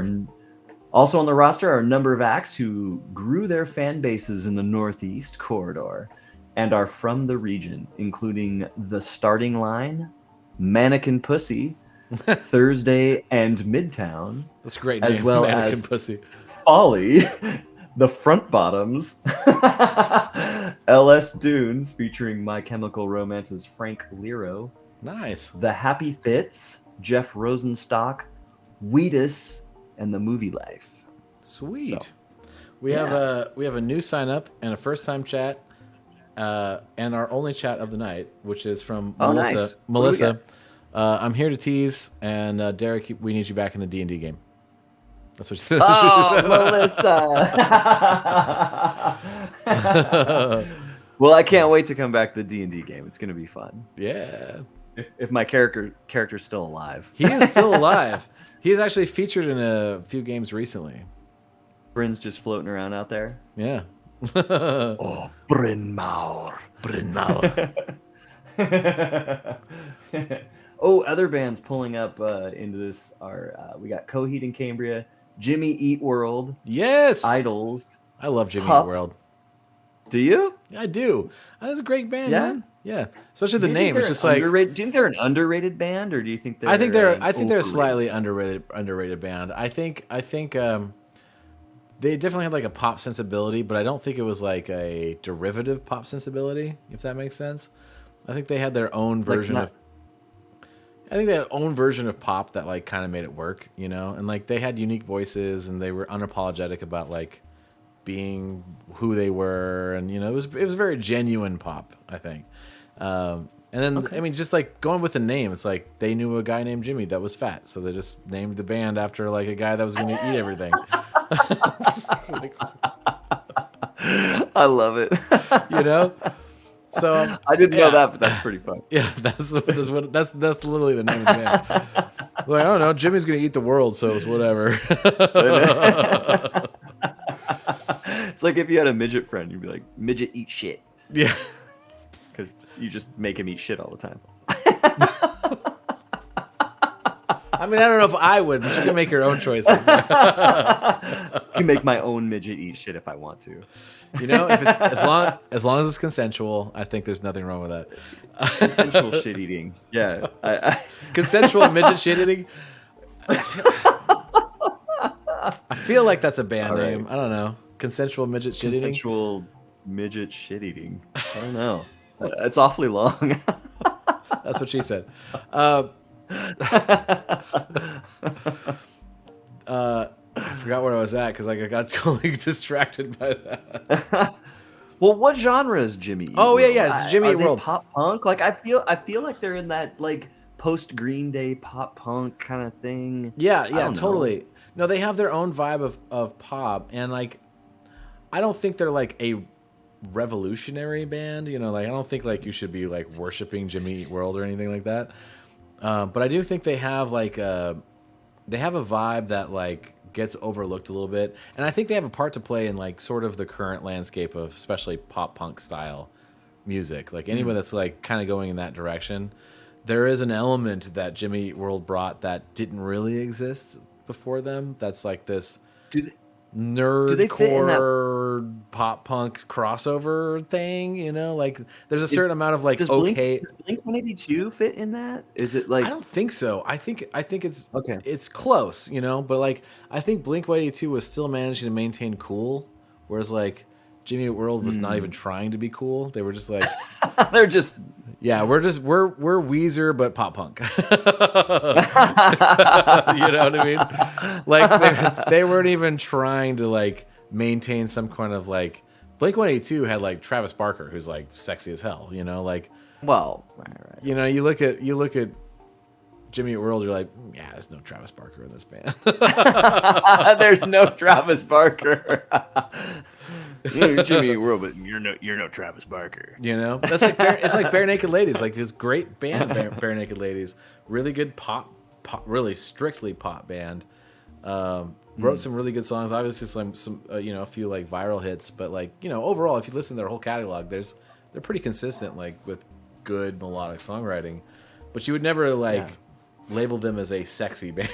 a number of acts who grew their fan bases in the Northeast corridor and are from the region, including The Starting Line, Mannequin Pussy, Thursday and Midtown. That's a great as name. well Mannequin as Pussy. Folly, The Front Bottoms, LS Dunes featuring My Chemical Romance's Frank Lero, Nice. The Happy Fits, Jeff Rosenstock, Wheatus, and The Movie Life. Sweet. So, we have a new sign up and a first time chat, and our only chat of the night, which is from Melissa. Nice. Melissa, I'm here to tease, and Derek, we need you back in the D&D game. That's what she said. Melissa. Well, I can't wait to come back to the D&D game. It's going to be fun. Yeah. If my character's still alive. He is still alive. He is actually featured in a few games recently. Bryn's just floating around out there. Yeah. Oh, Bryn Mawr. Oh, other bands pulling up into this are we got Coheed and Cambria, Jimmy Eat World, Yes. Idols. I love Jimmy Pup. Eat World. Do you? I do. That's a great band, Yeah? man. Yeah. Especially the Do you name. think It's just they're like underrated? Do you think they're an underrated band, or do you think they're? I think they're a overrated? slightly underrated band. I think they definitely had like a pop sensibility, but I don't think it was like a derivative pop sensibility, if that makes sense. I think they had their own version of pop that like kind of made it work, you know? And like they had unique voices and they were unapologetic about like being who they were, and you know, it was very genuine pop, I think. And then I mean, just like going with the name, it's like they knew a guy named Jimmy that was fat, so they just named the band after like a guy that was going to eat everything. Like, I love it. you know. So I didn't know that, but that's pretty fun. Yeah, that's literally the name of the band. Like, I don't know, Jimmy's going to eat the world, so it's whatever. It's like if you had a midget friend, you'd be like, midget eat shit. Yeah. Because you just make him eat shit all the time. I mean, I don't know if I would, but you can make your own choices. I can make my own midget eat shit if I want to. You know, if it's as long as it's consensual, I think there's nothing wrong with that. Consensual shit eating. Yeah. Consensual midget shit eating. I feel like that's a band name. I don't know. Consensual midget shit eating. Consensual midget shit eating. I don't know. It's awfully long. That's what she said. I forgot where I was at because like I got totally distracted by that. Well, what genre is Jimmy Eat Oh, World? yeah, it's Jimmy Are Eat they World. pop punk? Like I feel like they're in that like post Green Day pop punk kind of thing. Yeah, I yeah, don't know. totally. No, they have their own vibe of pop, and like, I don't think they're like a revolutionary band. You know, like I don't think like you should be like worshiping Jimmy Eat World or anything like that. But I do think they have like they have a vibe that like gets overlooked a little bit, and I think they have a part to play in like sort of the current landscape of especially pop punk style music. Like anybody that's like kind of going in that direction, there is an element that Jimmy Eat World brought that didn't really exist before them. That's like this Do they fit in that? nerdcore pop punk crossover thing. You know, like there's a certain amount of like Does okay. Blink 182 fit in that? Is it like I don't think so. I think it's okay? it's close, you know, but like I think Blink-182 was still managing to maintain cool, whereas like Jimmy Eat World was not even trying to be cool. They were just like, They're just yeah, we're Weezer but pop punk. You know what I mean? Like they weren't even trying to like maintain some kind of like Blink-182 had like Travis Barker, who's like sexy as hell, you know, like well, right. you know, you look at Jimmy Eat World, you're like, yeah, there's no Travis Barker in this band. There's no Travis Barker. You're Jimmy Eat World, but you're no Travis Barker. You know, that's like it's like Bare Naked Ladies, like his great band, Bare Naked Ladies, really good pop, really strictly pop band. Wrote some really good songs, obviously some you know, a few like viral hits, but like, you know, overall, if you listen to their whole catalog, they're pretty consistent, like with good melodic songwriting, but you would never like label them as a sexy band.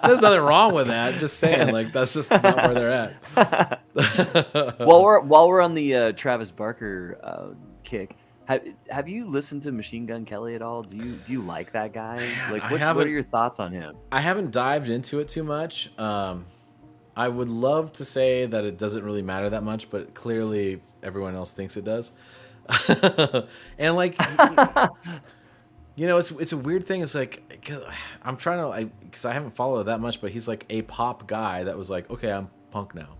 There's nothing wrong with that. Just saying, like that's just not where they're at. While we're on the Travis Barker kick, have you listened to Machine Gun Kelly at all? Do you like that guy? Like, what are your thoughts on him? I haven't dived into it too much. I would love to say that it doesn't really matter that much, but clearly everyone else thinks it does. And like, you know, it's a weird thing. It's like I'm trying to, because I haven't followed it that much, but he's like a pop guy that was like, okay, I'm punk now.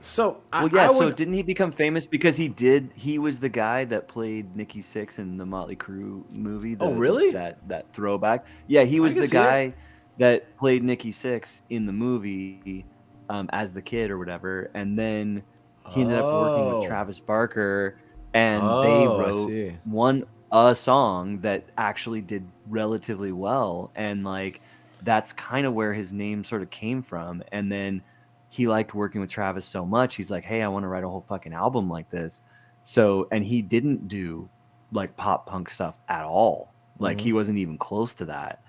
So so didn't he become famous because he was the guy that played Nikki Sixx in the Motley Crue movie? Oh, really? That throwback. Yeah, he was the guy that played Nikki Sixx in the movie as the kid or whatever, and then he ended up working with Travis Barker, and they wrote a song that actually did relatively well, and like that's kind of where his name sort of came from. And then he liked working with Travis so much, he's like, hey, I want to write a whole fucking album like this. So, and he didn't do like pop punk stuff at all. Like he wasn't even close to that.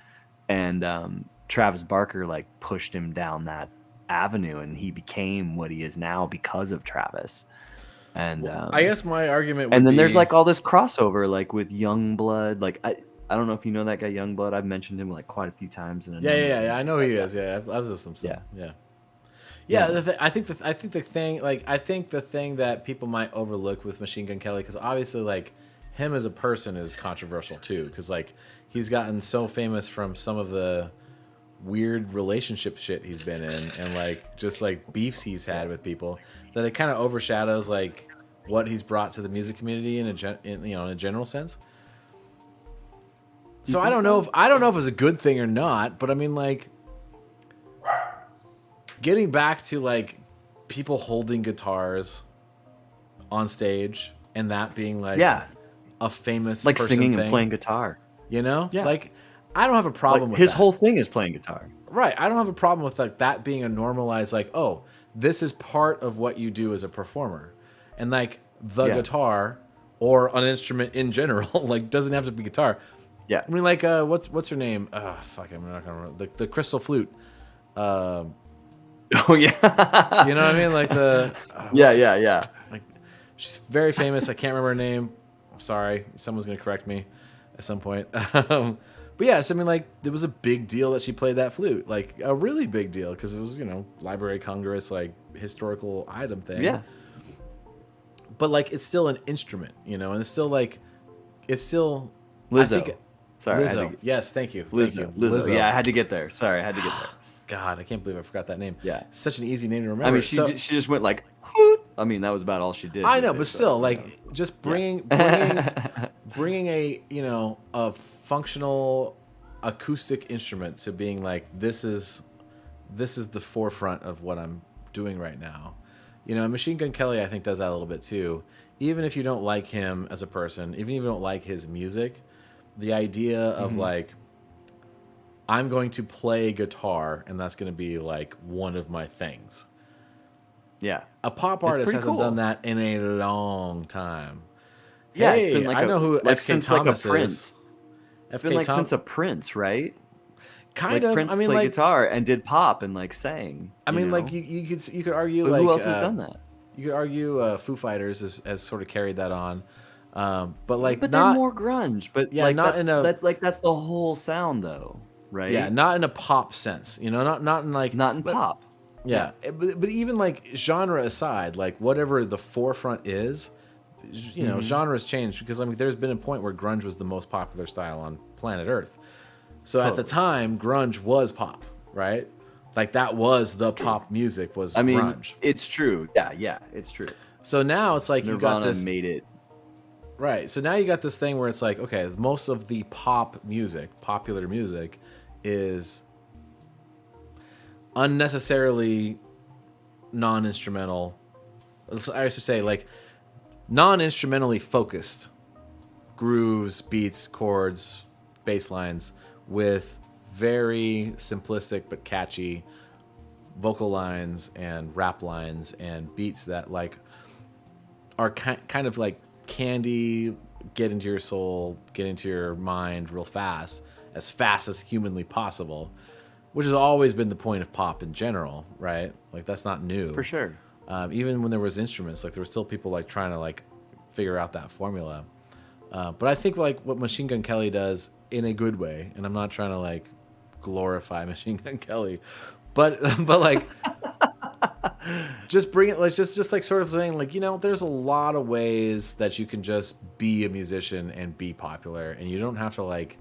And Travis Barker like pushed him down that avenue, and he became what he is now because of Travis. And I guess my argument would and then be, there's like all this crossover like with Youngblood. Like I don't know if you know that guy Youngblood. I've mentioned him like quite a few times. Yeah, I know who he is. Yeah, I was listening to some. Yeah. I think the thing that people might overlook with Machine Gun Kelly, because obviously like him as a person is controversial too, because like he's gotten so famous from some of the weird relationship shit he's been in, and like just like beefs he's had with people, that it kind of overshadows like what he's brought to the music community in a general sense. So I don't know if it's a good thing or not, but I mean, like, getting back to like people holding guitars on stage and that being like a famous like person singing thing, and playing guitar, you know, like I don't have a problem with his that. whole thing is playing guitar. Right. I don't have a problem with like that being a normalized, like, oh, this is part of what you do as a performer. And like the guitar or an instrument in general, like doesn't have to be guitar. Yeah. I mean, like, what's her name? Fuck, I'm not gonna remember. The crystal flute. Oh yeah. You know what I mean? Like the yeah. Like she's very famous. I can't remember her name. I'm sorry. Someone's gonna correct me at some point. But yeah, so I mean, like, it was a big deal that she played that flute, like a really big deal, because it was, you know, Library of Congress, like historical item thing. Yeah. But like, it's still an instrument, you know, and it's still like, Lizzo. Lizzo. Yes, thank you. Lizzo. Yeah, I had to get there. Sorry, I had to get there. God, I can't believe I forgot that name. Yeah. Such an easy name to remember. I mean, she just went like, whoot. I mean, that was about all she did. I know, with but it, still, you know, like, so- just Yeah. bringing a, you know, a functional acoustic instrument to being like, this is the forefront of what I'm doing right now. You know, Machine Gun Kelly, I think, does that a little bit too. Even if you don't like him as a person, even if you don't like his music, the idea of like, I'm going to play guitar and that's going to be like one of my things. Yeah. A pop It's artist pretty hasn't cool. done that in a long time. Yeah, Hey, it's been like I know who like FK since Thomas like a Prince. is. It's been like since a Prince, right? Kind Like of. Prince I mean, played like guitar and did pop and like sang. I mean, know? like you could argue But like who else has done that? You could argue Foo Fighters has sort of carried that on, but like But not they're more grunge. But yeah, like not in a that's the whole sound though, right? yeah, not in a pop sense. You know, not in like Not in but- pop. Yeah, but even like genre aside, like whatever the forefront is, you know, genres change because I mean, there's been a point where grunge was the most popular style on planet Earth. So at the time, grunge was pop, right? Like that was the pop music was I mean, grunge. it's true. Yeah, it's true. So now it's like you got Nirvana this made it. right. So now you got this thing where it's like, okay, most of the pop music, popular music, is unnecessarily non-instrumental. I should say like non-instrumentally focused grooves, beats, chords, bass lines with very simplistic but catchy vocal lines and rap lines and beats that like are kind of like candy, get into your soul, get into your mind real fast as humanly possible, which has always been the point of pop in general, right? Like that's not new. For sure. Even when there was instruments, like there were still people like trying to like figure out that formula. But I think like what Machine Gun Kelly does in a good way, and I'm not trying to like glorify Machine Gun Kelly, but like just bring it. Let's just like sort of saying like, you know, there's a lot of ways that you can just be a musician and be popular, and you don't have to like.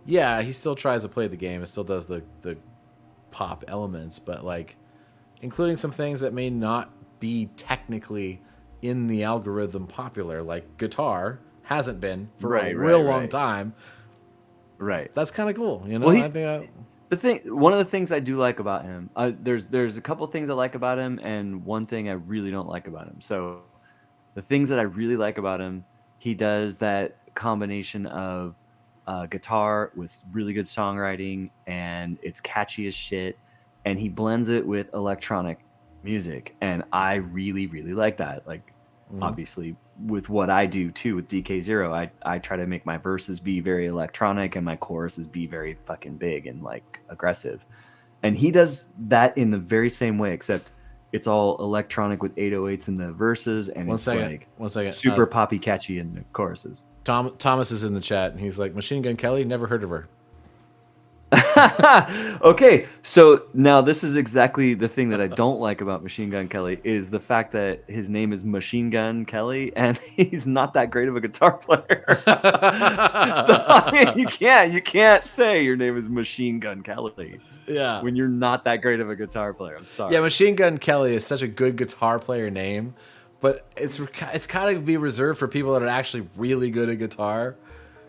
Yeah, he still tries to play the game. It still does the pop elements, but like including some things that may not be technically in the algorithm popular, like guitar hasn't been for a real long time. Right. That's kind of cool, you know. Well, I think one of the things I do like about him, there's a couple things I like about him, and one thing I really don't like about him. So, the things that I really like about him, he does that combination of guitar with really good songwriting, and it's catchy as shit, and he blends it with electronic music, and I really, really like that. Like, obviously, with what I do too with DK-ZERØ, I try to make my verses be very electronic and my choruses be very fucking big and like aggressive. And he does that in the very same way, except it's all electronic with 808s in the verses, and One it's second. super poppy catchy in the choruses. Thomas is in the chat, and he's like, Machine Gun Kelly, never heard of her. Okay, so now this is exactly the thing that I don't like about Machine Gun Kelly is the fact that his name is Machine Gun Kelly and he's not that great of a guitar player. So I mean, you can't say your name is Machine Gun Kelly. Yeah. When you're not that great of a guitar player. I'm sorry. Yeah, Machine Gun Kelly is such a good guitar player name, but it's kind of be reserved for people that are actually really good at guitar.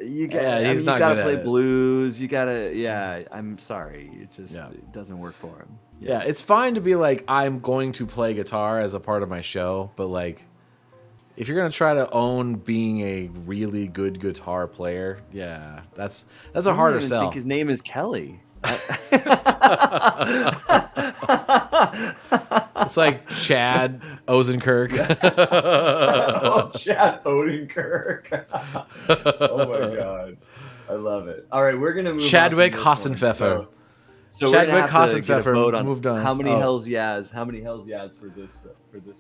You gotta play blues. You gotta, I'm sorry. It just it doesn't work for him. Yeah, it's fine to be like, I'm going to play guitar as a part of my show, but like, if you're gonna try to own being a really good guitar player, that's a harder sell. I think his name is Kelly. It's like Chad Ozenkirk. Chad Odenkirk. Oh my god, I love it. All right, we're gonna move. Chadwick Hassenpfeffer. So Chadwick Hassenpfeffer moved on. How many Hellz Yeahs? How many Hellz Yeahs for this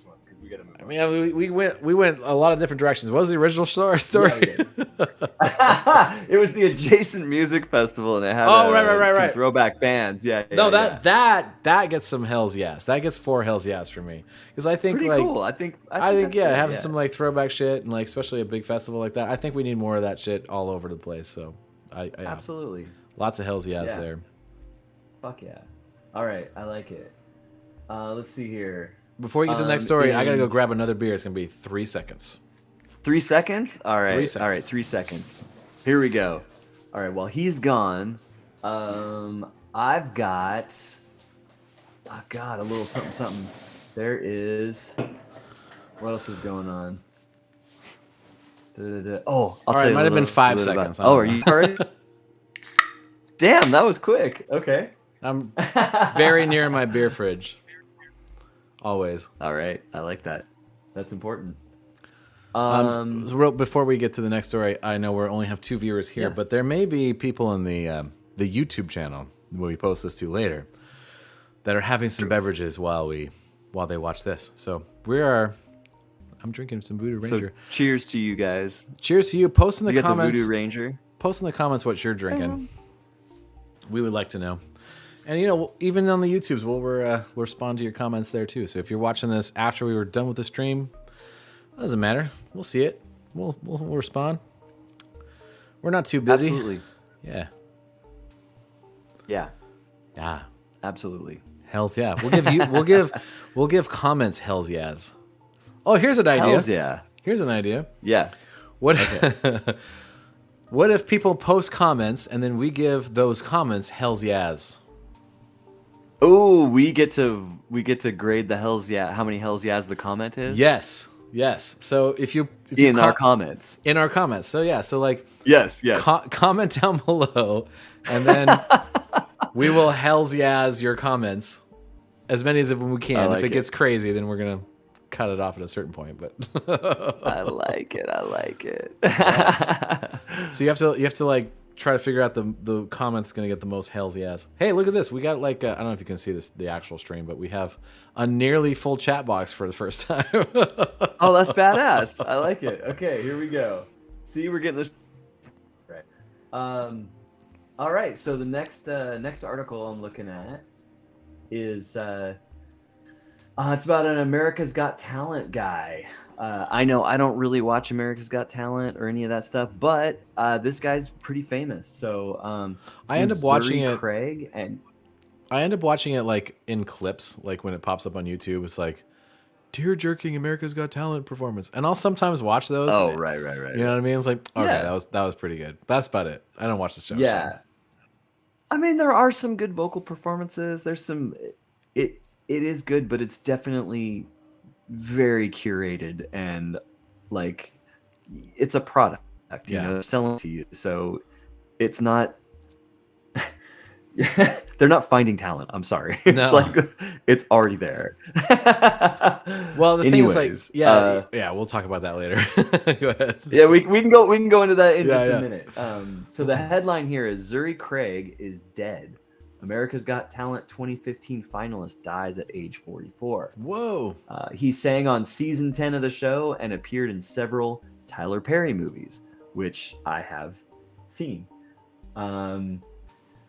one? Because we gotta move. I mean, we went a lot of different directions. What was the original story? It was the adjacent music festival, and it had some throwback bands. That gets some Hellz Yeahs. That gets 4 Hellz Yeahs for me because I think pretty like cool. I think having some like throwback shit and like especially a big festival like that. I think we need more of that shit all over the place. So I absolutely lots of Hellz Yeahs there. Fuck yeah. All right, I like it. Let's see here. Before we get to the next story, I gotta go grab another beer. It's gonna be 3 seconds. 3 seconds? All right. 3 seconds. All right, 3 seconds. Here we go. All right, while he's gone, I've got a little something. There is. What else is going on? Oh, I'll tell you. It might have been 5 seconds. Oh, are you already? Damn, that was quick. Okay. I'm very near my beer fridge. Always. All right, I like that. That's important. Before we get to the next story, I know we only have 2 viewers here, but there may be people in the YouTube channel when we post this to later that are having some beverages while they watch this. So I'm drinking some Voodoo Ranger. So cheers to you guys. Cheers to you. Post in the comments. The Voodoo Ranger. Post in the comments what you're drinking. We would like to know. And even on the YouTubes, we'll respond to your comments there too. So if you're watching this after we were done with the stream, it doesn't matter. We'll see it. We'll respond. We're not too busy. Absolutely. Yeah. Yeah. Yeah. Absolutely. Hell's yeah. We'll give comments Hell's yes. Oh, here's an idea. Hell's yeah. Here's an idea. Yeah. What what if people post comments and then we give those comments Hell's yes? Oh, we get to grade the Hell's yeah. How many Hell's yeahs the comment is? Yes. So if you our comments. In our comments. So yeah. So like yes. Comment down below, and then we will Hell's yeahs your comments as many as we can. If it gets crazy, then we're gonna cut it off at a certain point. But I like it. Yes. So you have to like try to figure out the comments going to get the most Hell's yes. Hey, look at this. We got like I don't know if you can see the actual stream, but we have a nearly full chat box for the first time. Oh, that's badass. I like it. Okay, here we go. See, we're getting this right. All right. So the next article I'm looking at is it's about an America's Got Talent guy. I know I don't really watch America's Got Talent or any of that stuff, but this guy's pretty famous. So I end up watching it. Craig and I end up watching it like in clips, like when it pops up on YouTube. It's like tear jerking America's Got Talent performance, and I'll sometimes watch those. Oh, right. You know what I mean? It's like okay, that was pretty good. That's about it. I don't watch the show. Yeah. So. I mean, there are some good vocal performances. There's some. It is good, but it's definitely very curated and like it's a product, you know, selling to you. So it's not. They're not finding talent. I'm sorry. No. It's like it's already there. Well, the thing is, like, yeah, we'll talk about that later. Go ahead. Yeah, we can go into that in just a minute. So the headline here is Zuri Craig is dead. America's Got Talent 2015 finalist dies at age 44. Whoa. He sang on season 10 of the show and appeared in several Tyler Perry movies, which I have seen.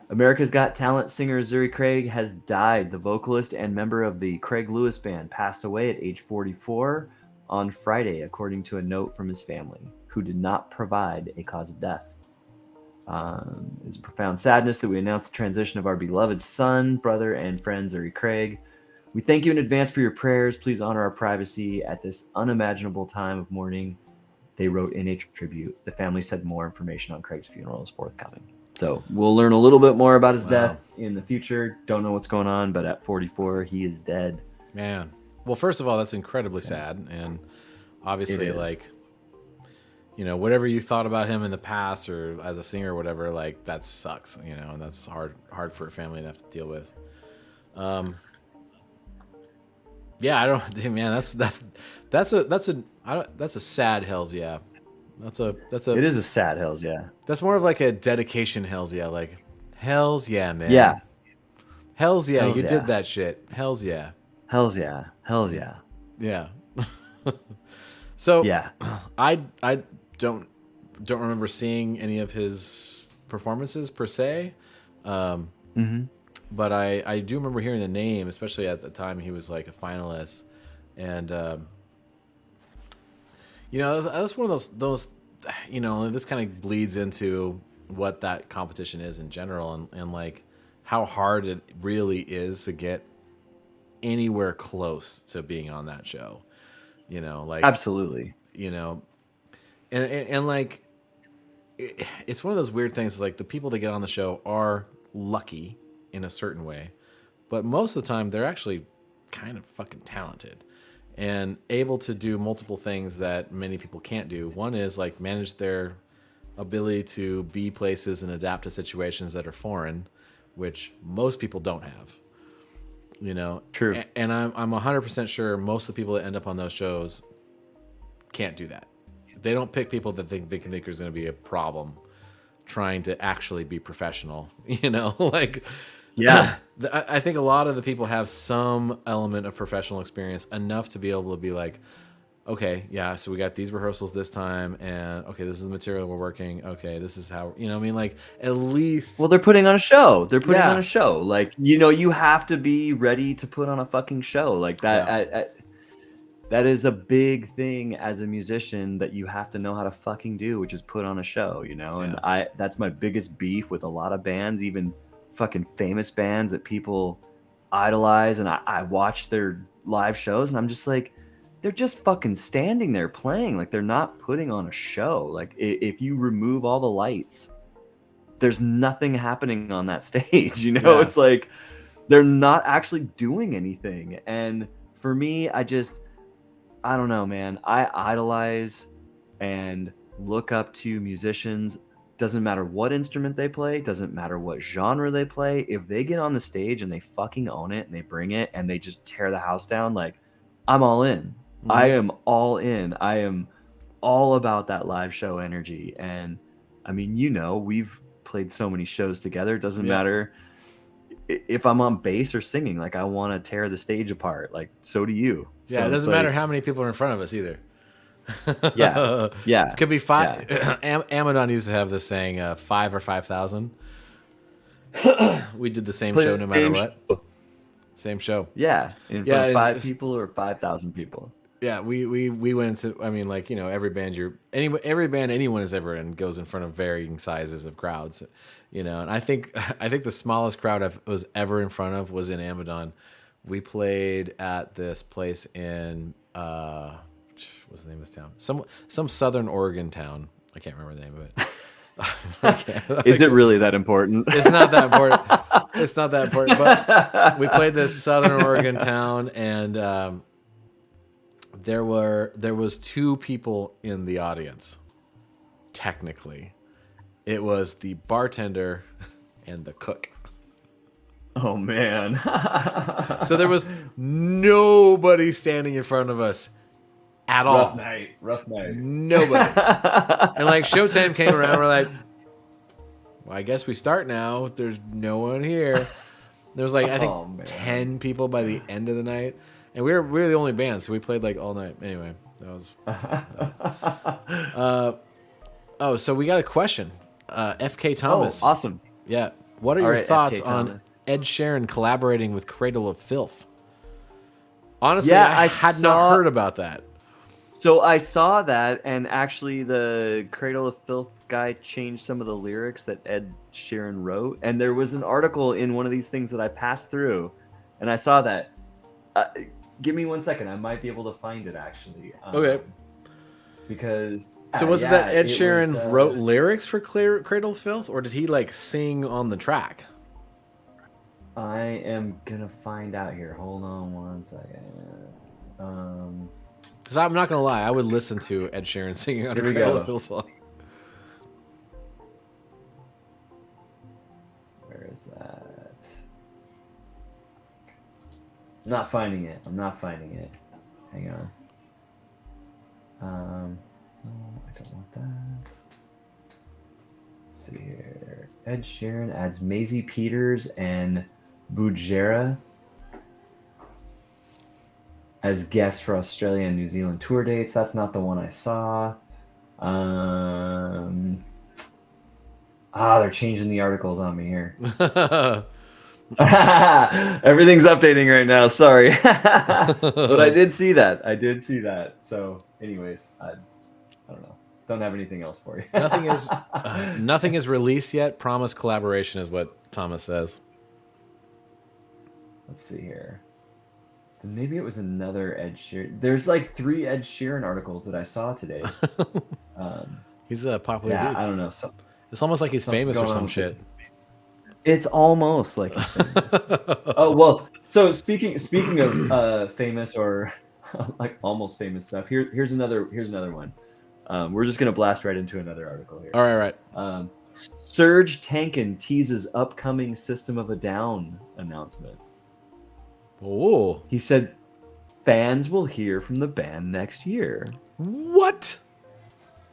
America's Got Talent singer Zuri Craig has died. The vocalist and member of the Craig Lewis Band passed away at age 44 on Friday, according to a note from his family, who did not provide a cause of death. It's profound sadness that we announce the transition of our beloved son, brother, and friend Zuri Craig. We thank you in advance for your prayers. Please honor our privacy at this unimaginable time of mourning, they wrote in a tribute. The family said more information on Craig's funeral is forthcoming. So we'll learn a little bit more about his death in the future. Don't know what's going on, but at 44, he is dead. Man. Well, first of all, that's incredibly sad. And obviously, like, you know, whatever you thought about him in the past or as a singer or whatever, like, that sucks, you know, and that's hard for a family to have to deal with. Yeah, I don't, man, that's a sad Hell's yeah. It is a sad Hell's yeah. That's more of like a dedication Hell's yeah, like Hell's yeah, man. Yeah. Hell's yeah, you did that shit. Hell's yeah. Hell's yeah. Hell's yeah. Yeah. So yeah, I don't remember seeing any of his performances per se. But I do remember hearing the name, especially at the time he was like a finalist, and you know, that's one of those, you know, this kind of bleeds into what that competition is in general, and like how hard it really is to get anywhere close to being on that show. You know, like Absolutely. you know, and like it's one of those weird things. Like the people that get on the show are lucky in a certain way, but most of the time they're actually kind of fucking talented and able to do multiple things that many people can't do. One is like manage their ability to be places and adapt to situations that are foreign, which most people don't have. You know, True. And I'm 100% sure most of the people that end up on those shows can't do that. They don't pick people that they think there's going to be a problem trying to actually be professional. You know, like Yeah. I think a lot of the people have some element of professional experience enough to be able to be like, okay, yeah, so we got these rehearsals this time, and okay, this is the material we're working. Okay, this is how, you know what I mean? Like, at least. Well, they're putting on a show. They're putting Yeah. on a show. Like, you know, you have to be ready to put on a fucking show. Like that. That is a big thing as a musician that you have to know how to fucking do, which is put on a show, you know? And that's my biggest beef with a lot of bands, even fucking famous bands that people idolize. And I watch their live shows and I'm just like, they're just fucking standing there playing. Like, they're not putting on a show. Like, if you remove all the lights, there's nothing happening on that stage, you know? Yeah. It's like they're not actually doing anything. And for me, I don't know, man. I idolize and look up to musicians. Doesn't matter what instrument they play, doesn't matter what genre they play. If they get on the stage and they fucking own it and they bring it and they just tear the house down, like, I'm all in. Mhm. I am all in. I am all about that live show energy. And I mean, you know, we've played so many shows together. It doesn't matter if I'm on bass or singing. Like, I want to tear the stage apart. Like, so do you. Yeah, So it it's doesn't like, matter how many people are in front of us either. Yeah. Could be five. Amadon used to have this saying, 5 or 5,000. We did the same show no matter what. Same show. Yeah. In front of 5 people or 5,000 people. Yeah, we went into, I mean, like, you know, every band anyone is ever in goes in front of varying sizes of crowds, you know. And I think the smallest crowd I was ever in front of was in Amadon. We played at this place in what's the name of this town? Some Southern Oregon town. I can't remember the name of it. Is it really that important? It's not that important. It's not that important. But we played this Southern Oregon town, and there was 2 people in the audience. Technically, it was the bartender and the cook. Oh man. So there was nobody standing in front of us at all. Rough night. Nobody. And like showtime came around, we're like, well, I guess we start now. There's no one here. There was like, I think 10 people by the end of the night. And we were the only band, so we played like all night. Anyway, that was so we got a question. FK Thomas. Oh, awesome. Yeah. What are your thoughts on Ed Sheeran collaborating with Cradle of Filth? Honestly, I had not heard about that. So I saw that, and actually the Cradle of Filth guy changed some of the lyrics that Ed Sheeran wrote. And there was an article in one of these things that I passed through, and I saw that. Give me 1 second. I might be able to find it, actually. Okay. Because... So was it that Ed Sheeran wrote lyrics for Cradle of Filth, or did he like sing on the track? I am gonna find out here. Hold on 1 second. Because I'm not gonna lie, I would listen to Ed Sheeran singing under Cradle of Filth song. Where is that? I'm not finding it. Hang on. No, I don't want that. Let's see here. Ed Sheeran adds Maisie Peters and Bujera as guests for Australia and New Zealand tour dates. That's not the one I saw. They're changing the articles on me here. Everything's updating right now. Sorry. But I did see that. So anyways, I don't know. Don't have anything else for you. Nothing is released yet. Promise collaboration is what Thomas says. Let's see here. Maybe it was another Ed Sheeran. There's like 3 Ed Sheeran articles that I saw today. He's a popular dude. I don't know. It's almost like he's famous or some shit. It's almost like he's famous. Oh well. So speaking of famous or like almost famous stuff, here's another one. We're just gonna blast right into another article here. All right. Serge Tankian teases upcoming System of a Down announcement. Oh. He said fans will hear from the band next year. What?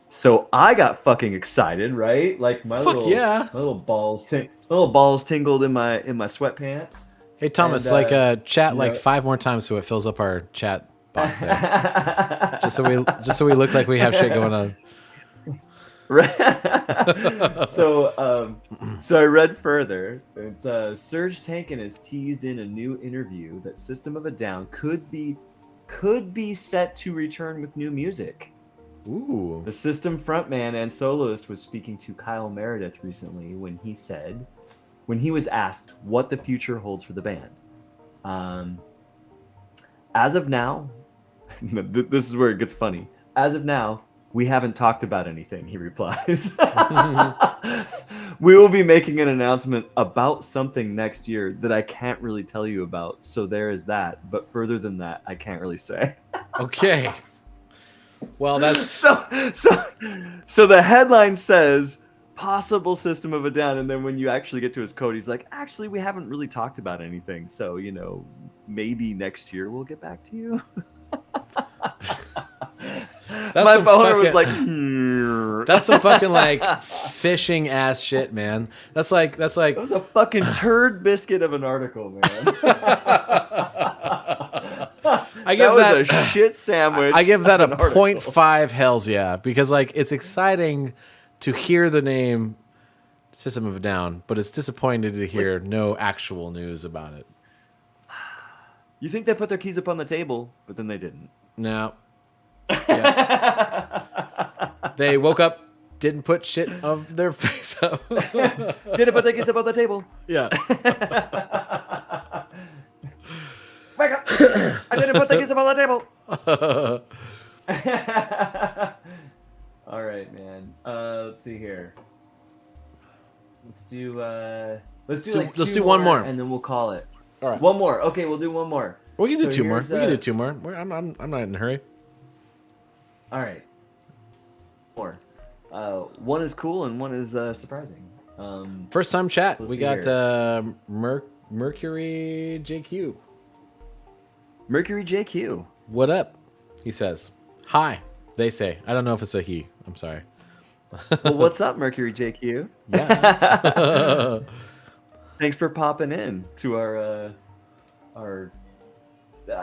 So I got fucking excited, right? Like my little balls tingled in my sweatpants. Hey Thomas, and, chat like 5 more times so it fills up our chat box there. just so we look like we have shit going on. Right. So I read further. It's Serge Tankian has teased in a new interview that System of a Down could be set to return with new music. Ooh. The System frontman and soloist was speaking to Kyle Meredith recently when he was asked what the future holds for the band. As of now, this is where it gets funny. As of now, we haven't talked about anything, he replies. We will be making an announcement about something next year that I can't really tell you about. So there is that. But further than that, I can't really say. Okay. Well, that's so the headline says possible System of a Down, and then when you actually get to his code, he's like, actually, we haven't really talked about anything. So, maybe next year we'll get back to you. My phone was like, that's some fucking like fishing ass shit, man. That's like that was a fucking turd biscuit of an article, man. I give that was a shit sandwich. I give that a 0.5 Hellz, yeah, because like it's exciting to hear the name System of a Down, but it's disappointing to hear no actual news about it. You think they put their keys up on the table, but then they didn't. No. Yeah. They woke up, didn't put shit of their face up. Didn't put their keys up on the table. Yeah. Wake up! I didn't put the keys up on the table. All right, man. Let's see here. Let's do one more, and then we'll call it. All right. One more. Okay, we'll do one more. We can do 2 more. We can do 2 more. I'm not in a hurry. All right. More. One is cool and one is surprising. First time chat. We got Mercury JQ. Mercury JQ. What up? He says. Hi. They say. I don't know if it's a he. I'm sorry. Well, what's up, Mercury JQ? Yeah. Thanks for popping in to our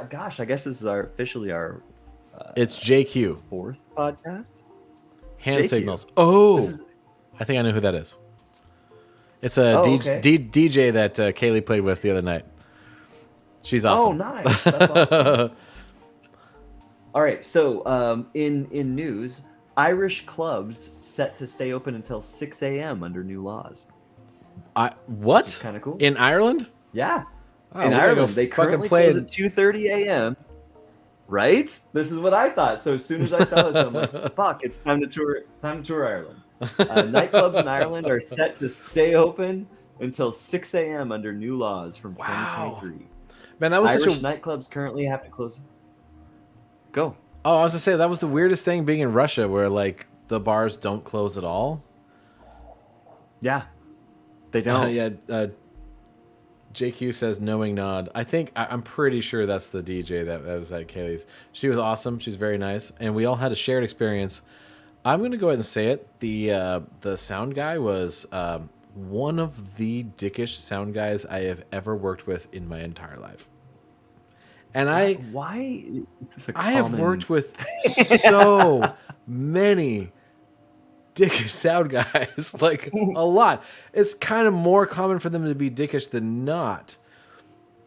gosh, I guess this is officially our it's JQ. 4th podcast. Hand JQ. signals. Oh, I think I know who that is. It's a DJ that Kaylee played with the other night. She's awesome. Oh, nice. That's awesome. All right, so in news, Irish clubs set to stay open until 6 a.m. under new laws. What? Kind of cool. In Ireland? Yeah. Oh, in Ireland, they currently close at 2:30 a.m. Right? This is what I thought. So as soon as I saw this, I'm like, fuck, it's time to tour Ireland. Nightclubs in Ireland are set to stay open until 6 a.m. under new laws from 2023. Man, that was Irish nightclubs currently have to close. Go. Oh, I was gonna say that was the weirdest thing being in Russia, where like the bars don't close at all. Yeah, they don't. JQ says knowing nod. I'm pretty sure that's the DJ that was at Kaylee's. She was awesome. She's very nice, and we all had a shared experience. I'm gonna go ahead and say it. The sound guy was one of the dickish sound guys I have ever worked with in my entire life. And why is this a common... I have worked with so many dickish sound guys, like a lot. It's kind of more common for them to be dickish than not.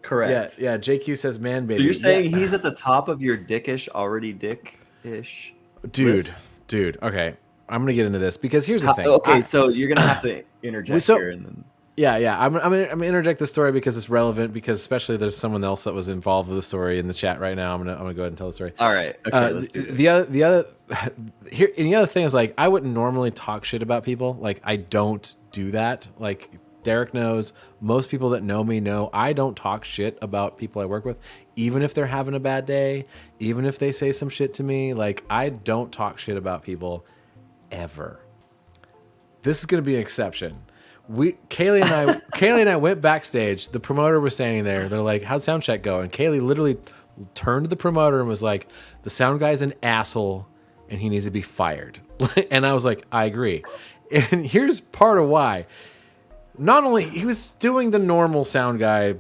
Correct. Yeah. JQ says man baby. So you're saying he's at the top of your dickish, already dickish dude. list? Dude. Okay, I'm gonna get into this because here's the thing. Okay, so you're gonna have to interject here and then. Yeah. I'm gonna interject this story because it's relevant. Because especially there's someone else that was involved with the story in the chat right now. I'm gonna go ahead and tell the story. All right. Okay. Let's do this. The other here, and the other thing is like I wouldn't normally talk shit about people. Like I don't do that. Like Derek knows. Most people that know me know I don't talk shit about people I work with, even if they're having a bad day, even if they say some shit to me. Like I don't talk shit about people ever. This is gonna be an exception. Kaylee and I went backstage. The promoter was standing there. They're like, "How'd sound check go?" And Kaylee literally turned to the promoter and was like, "The sound guy's an asshole, and he needs to be fired." And I was like, "I agree." And here's part of why. Not only he was doing the normal sound guy,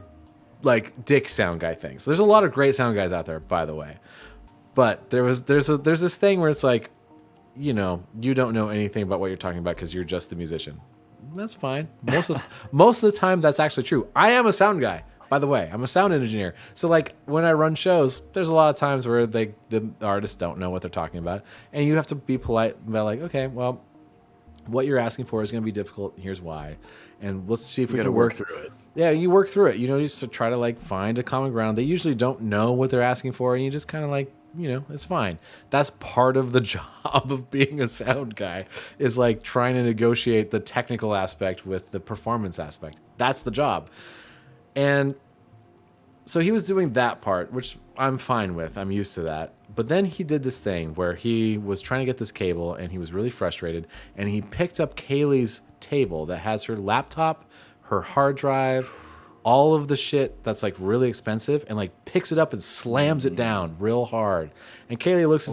like dick sound guy things. There's a lot of great sound guys out there, by the way. But there's this thing where it's like, you know, you don't know anything about what you're talking about because you're just the musician. That's fine. Most of the time, that's actually true. I am a sound guy, by the way. I'm a sound engineer. So, like, when I run shows, there's a lot of times where the artists don't know what they're talking about. And you have to be polite about, like, okay, well, what you're asking for is going to be difficult. Here's why. And let's see if we can work through it. Yeah, you work through it. You know, just to try to, like, find a common ground. They usually don't know what they're asking for, and you just kind of, like, you know, it's fine. That's part of the job of being a sound guy is like trying to negotiate the technical aspect with the performance aspect. That's the job. And so he was doing that part, which I'm fine with. I'm used to that. But then he did this thing where he was trying to get this cable and he was really frustrated. And he picked up Kaylee's table that has her laptop, her hard drive, all of the shit that's like really expensive, and like picks it up and slams it down real hard. And Kaylee looks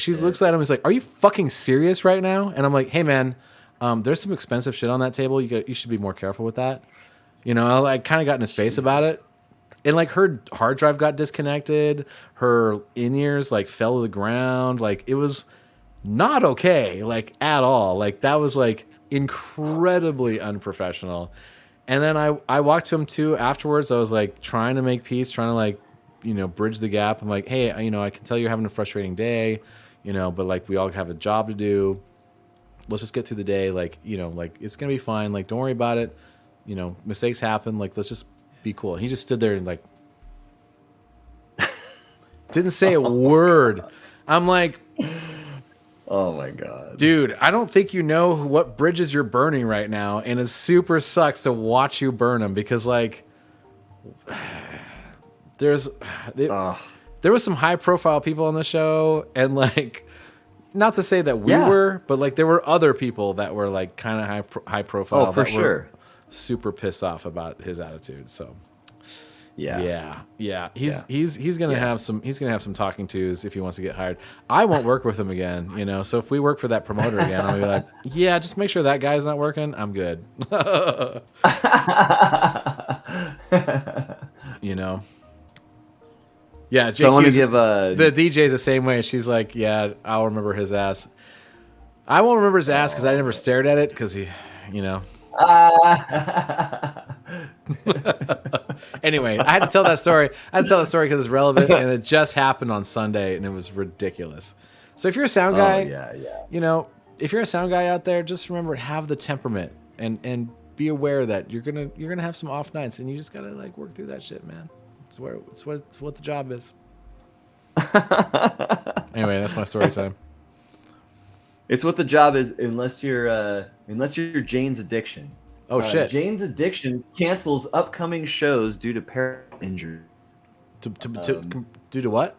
she looks at him and is like, "Are you fucking serious right now?" And I'm like, "Hey man, there's some expensive shit on that table. You should be more careful with that." You know, I kind of got in his face about it. And like her hard drive got disconnected, her in-ears like fell to the ground. Like it was not okay, like at all. Like that was like incredibly unprofessional. And then I walked to him too afterwards. I was like trying to make peace, trying to like, you know, bridge the gap. I'm like, "Hey, you know, I can tell you're having a frustrating day, you know, but like we all have a job to do. Let's just get through the day. Like, you know, like it's going to be fine. Like, don't worry about it. You know, mistakes happen. Like, let's just be cool." And he just stood there and like, didn't say a word. I'm like, oh my God. Dude, I don't think you know what bridges you're burning right now, and it super sucks to watch you burn them because, like, there was some high-profile people on the show, and, like, not to say that we were, but, like, there were other people that were, like, kind of high-profile. Oh, for sure. Were super pissed off about his attitude, so... Yeah. He's gonna have some talking tos if he wants to get hired. I won't work with him again, you know. So if we work for that promoter again, I'll be like, "Yeah, just make sure that guy's not working. I'm good." You know. Yeah. So I want to give the DJ's the same way. She's like, "Yeah, I'll remember his ass." I won't remember his ass because I never stared at it because he, you know. Anyway, I had to tell that story. Because it's relevant, and it just happened on Sunday, and it was ridiculous. So if you're a sound guy, you know, if you're a sound guy out there, just remember, have the temperament and be aware that you're gonna have some off nights, and you just gotta like work through that shit, man. It's what the job is. Anyway, that's my story time. It's what the job is, unless you're Jane's Addiction. Oh shit! Jane's Addiction cancels upcoming shows due to peripheral injury. Due to what?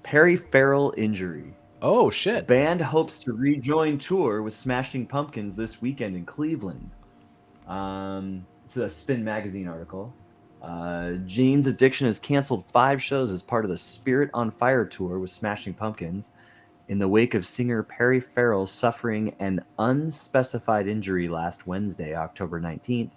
Peripheral injury. Oh shit! Band hopes to rejoin tour with Smashing Pumpkins this weekend in Cleveland. It's a Spin Magazine article. Jane's Addiction has canceled 5 shows as part of the Spirit on Fire tour with Smashing Pumpkins, in the wake of singer Perry Farrell suffering an unspecified injury last Wednesday, October 19th,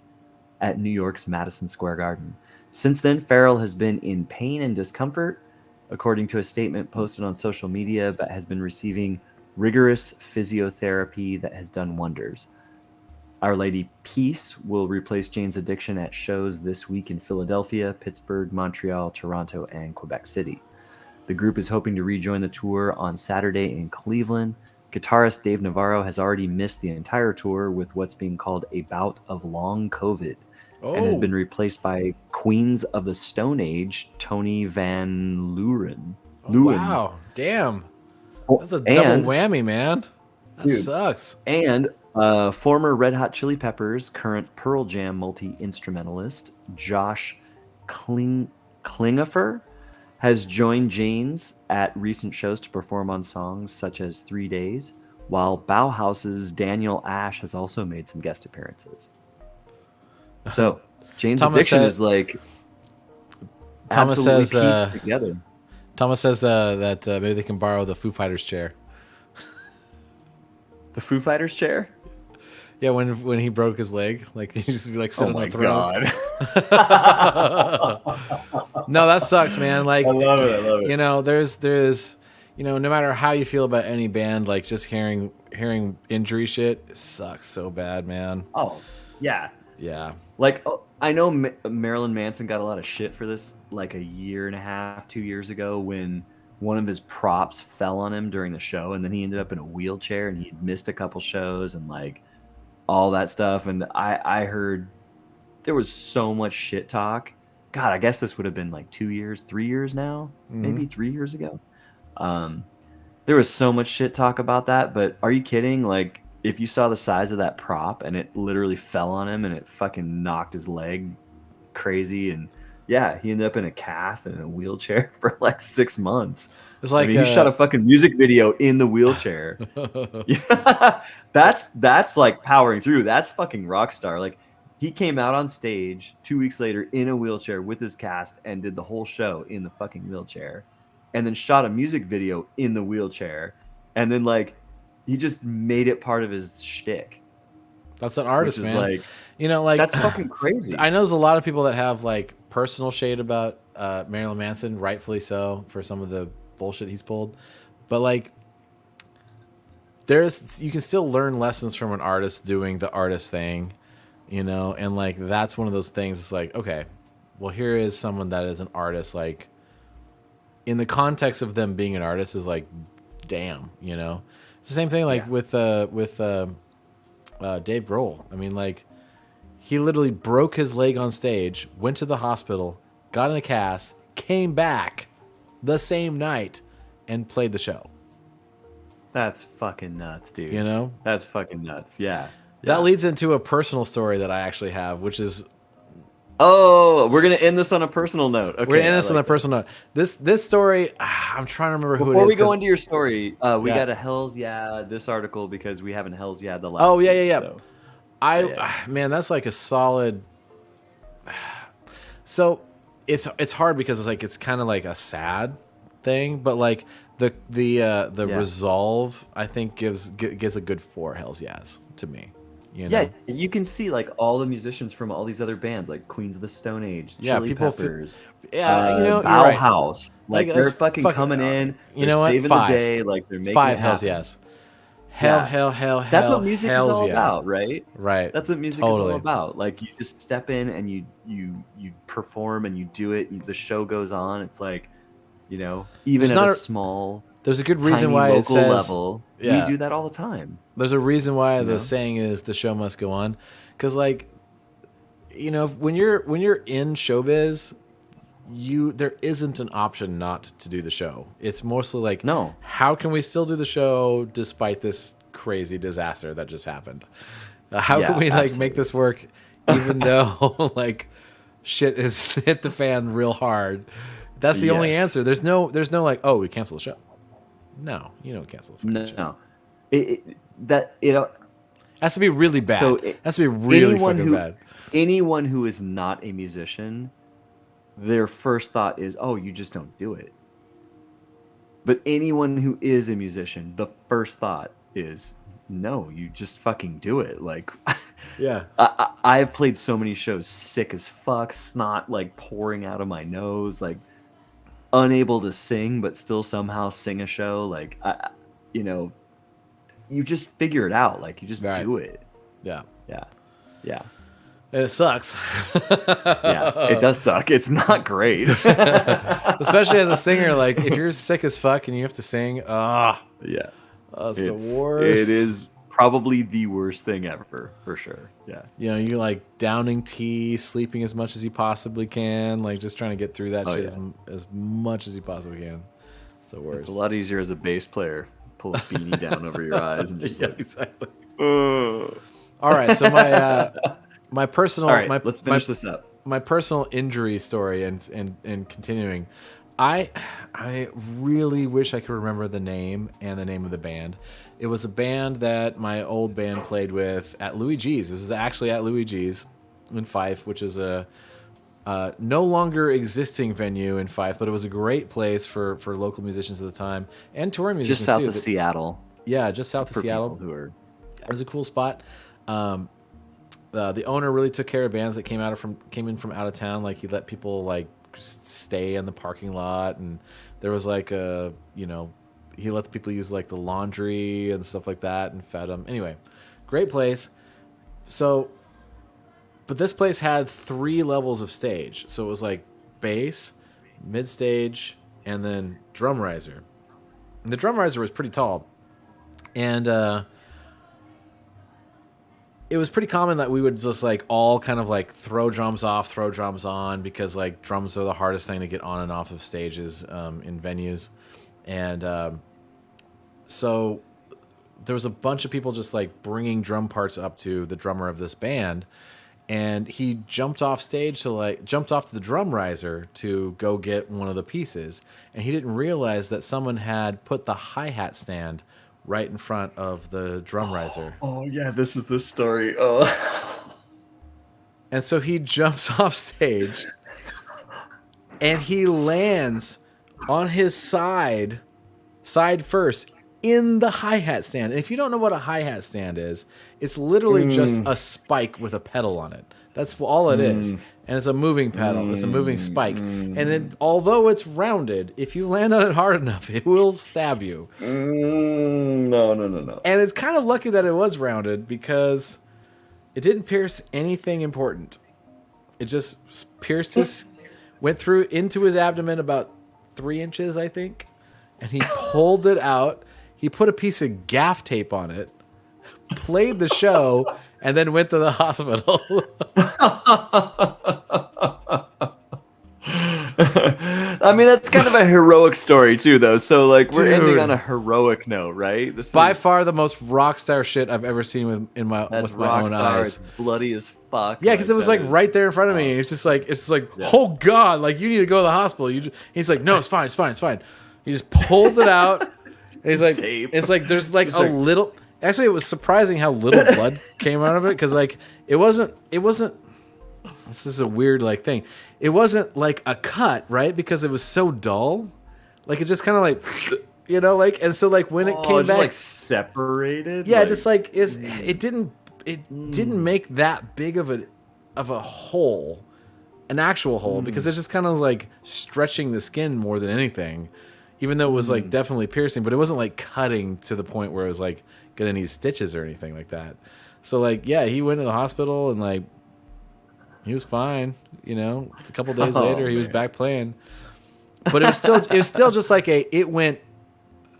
at New York's Madison Square Garden. Since then, Farrell has been in pain and discomfort, according to a statement posted on social media, but has been receiving rigorous physiotherapy that has done wonders. Our Lady Peace will replace Jane's Addiction at shows this week in Philadelphia, Pittsburgh, Montreal, Toronto, and Quebec City. The group is hoping to rejoin the tour on Saturday in Cleveland. Guitarist Dave Navarro has already missed the entire tour with what's being called a bout of long COVID, and has been replaced by Queens of the Stone Age, Tony Van Leeuwen. Wow, damn. That's a double whammy, man. That sucks. And former Red Hot Chili Peppers, current Pearl Jam multi-instrumentalist Josh Klinghoffer has joined Janes at recent shows to perform on songs such as 3 Days, while Bauhaus's Daniel Ash has also made some guest appearances. So Jane's Addiction is like absolutely pieced together. Thomas says that maybe they can borrow the Foo Fighters chair. The Foo Fighters chair? Yeah, when he broke his leg, like he used to be like sitting on the throne. No, that sucks, man. Like, I love it. You know, there's you know, no matter how you feel about any band, like just hearing injury shit, it sucks so bad, man. Oh, yeah. Yeah. Like, I know Marilyn Manson got a lot of shit for this like a year and a half, 2 years ago, when one of his props fell on him during the show, and then he ended up in a wheelchair, and he missed a couple shows and like all that stuff. And I heard there was so much shit talk. God, I guess this would have been like 2 years, 3 years now, maybe 3 years ago. There was so much shit talk about that, but are you kidding? Like, if you saw the size of that prop and it literally fell on him and it fucking knocked his leg crazy, and yeah, he ended up in a cast and in a wheelchair for like 6 months. It's like, I mean, he shot a fucking music video in the wheelchair. Yeah, that's like powering through. That's fucking rock star. Like, he came out on stage 2 weeks later in a wheelchair with his cast and did the whole show in the fucking wheelchair, and then shot a music video in the wheelchair, and then like he just made it part of his shtick. That's an artist, man. Like, you know, like, that's fucking crazy. I know there's a lot of people that have like personal shade about Marilyn Manson, rightfully so, for some of the bullshit he's pulled, but like, you can still learn lessons from an artist doing the artist thing, you know, and like that's one of those things. It's like, okay, well, here is someone that is an artist, like in the context of them being an artist, is like, damn, you know. It's the same thing like with Dave Grohl. I mean, like, he literally broke his leg on stage, went to the hospital, got in a cast, came back the same night, and played the show. That's fucking nuts, dude. You know? That's fucking nuts. Yeah. That leads into a personal story that I actually have, which is... Oh, we're going to end this on a personal note. Okay, we're going to end this on a personal note. This story, I'm trying to remember who it is. Before we go into your story, we got a Hellz this article, because we haven't Hellz the last Oh, yeah, week, So. Man, that's like a solid... So, it's hard because it's like, it's kind of like a sad thing, but like the resolve, I think, gives a good 4 Hellz to me. You know? Yeah, you can see like all the musicians from all these other bands, like Queens of the Stone Age, Chili Peppers, you know, Bauhaus. Right. Like they're fucking coming in. You know what? Saving the day. Like they're making 5 Hellz. Hell. That's what music is all about, right? Right. That's what music is all about. Like, you just step in and you perform and you do it. The show goes on. It's like, you know, even at a small, there's a good reason why it says level. We do that all the time. There's a reason why the saying is the show must go on, because like, you know, when you're in showbiz, there isn't an option not to do the show. It's mostly like, no, how can we still do the show despite this crazy disaster that just happened? How can we like make this work even though like shit has hit the fan real hard? That's the only answer. There's no like, oh, we cancel the show. No, you don't cancel the show. No. It has to be really bad. So it has to be really fucking bad. Anyone who is not a musician, their first thought is, oh, you just don't do it. But anyone who is a musician, the first thought is, no, you just fucking do it. Like, yeah, I have played so many shows sick as fuck, snot like pouring out of my nose, like unable to sing, but still somehow sing a show. Like, you know, you just figure it out. Like, you just do it. Yeah. And it sucks. Yeah, it does suck. It's not great. Especially as a singer, like if you're sick as fuck and you have to sing, yeah. That's the worst. It is probably the worst thing ever, for sure. Yeah. You know, you like downing tea, sleeping as much as you possibly can, like just trying to get through that shit as much as you possibly can. It's the worst. It's a lot easier as a bass player. Pull a beanie down over your eyes and just exactly. Ugh. All right, so my personal All right, let's finish this up. My personal injury story and continuing. I really wish I could remember the name and the name of the band. It was a band that my old band played with at Louis G's. It was actually at Louis G's in Fife, which is a no longer existing venue in Fife, but it was a great place for local musicians at the time and touring musicians just south too. of Seattle. Yeah, just south of Seattle. It was a cool spot. The owner really took care of bands that came in from out of town. Like he let people like stay in the parking lot, and there was like he let the people use like the laundry and stuff like that and fed them. Anyway, great place. So, but this place had 3 levels of stage. So it was like bass, mid stage, and then drum riser. And the drum riser was pretty tall, and it was pretty common that we would just like all kind of like throw drums off, throw drums on, because like drums are the hardest thing to get on and off of stages in venues. And so there was a bunch of people just like bringing drum parts up to the drummer of this band. And he jumped off stage jumped off to the drum riser to go get one of the pieces. And he didn't realize that someone had put the hi-hat stand right in front of the drum riser. Oh yeah, this is the story. Oh. And so he jumps off stage and he lands on his side first in the hi-hat stand. And if you don't know what a hi-hat stand is, it's literally just a spike with a pedal on it. That's all it is. And it's a moving pedal. It's a moving spike. And although it's rounded, if you land on it hard enough, it will stab you. No. And it's kind of lucky that it was rounded, because it didn't pierce anything important. It just pierced went through into his abdomen about 3 inches, I think. And he pulled it out. He put a piece of gaff tape on it, played the show, and then went to the hospital. I mean, that's kind of a heroic story too, though. So, like, we're ending on a heroic note, right? This by far the most rock star shit I've ever seen with my own eyes. It's bloody as fuck. Yeah, because it was like right there in front of me. It's just like, oh god, like you need to go to the hospital. He's like, no, it's fine. He just pulls it out. And he's like, Tape. It's like there's like a little. Actually, it was surprising how little blood came out of it, because like it wasn't. This is a weird like thing. It wasn't like a cut, right? Because it was so dull. Like it just kind of like, like, and so like when it came back, like separated. Yeah, just like it didn't make that big of a hole, an actual hole, because it's just kind of like stretching the skin more than anything. Even though it was like definitely piercing, but it wasn't like cutting to the point where it was like gonna need stitches or anything like that. So like, yeah, he went to the hospital and like he was fine. A couple days later he was back playing. But it was still just like it went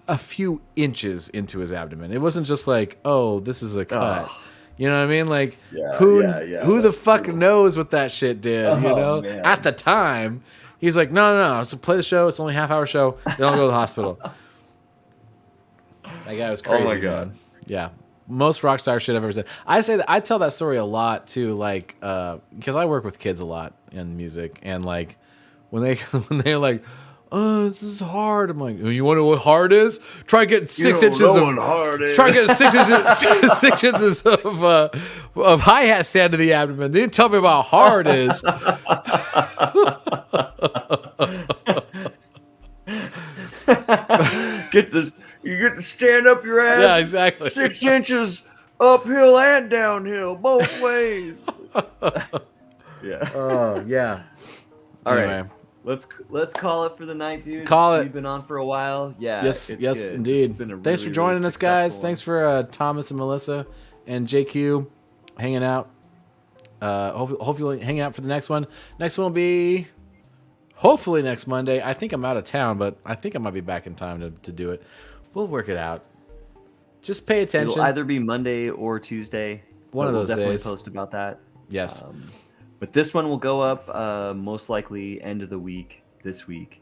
a few inches into his abdomen. It wasn't just like, oh, this is a cut. You know what I mean? Like who the fuck knows what that shit did? Man. At the time. He's like, no. So play the show. It's only a half-hour show. Then I'll go to the hospital. That guy was crazy. Oh my god. Man. Yeah, most rock star shit I've ever said. I tell that story a lot too, like because I work with kids a lot in music, and like when they're like, oh, this is hard. I'm like, you want to know what hard is? Try getting 6 inches Try getting 6 inches 6 inches of hi-hat stand to the abdomen. They didn't tell me about how hard is. You get to stand up your ass. Yeah, exactly. 6 inches uphill and downhill, both ways. Yeah. Oh yeah. All right. Let's call it for the night, dude. Call it. We've been on for a while. Yeah. Yes, it's yes, good. indeed. It's been a Thanks for really, joining really us, guys. successful Thanks for Thomas and Melissa and JQ hanging out. Hope you'll hang out for the next one. Next one will be hopefully next Monday. I think I'm out of town, but I think I might be back in time to do it. We'll work it out. Just pay attention. It'll either be Monday or Tuesday. One of We'll those definitely days. post about that. Yes. But this one will go up most likely end of the week this week.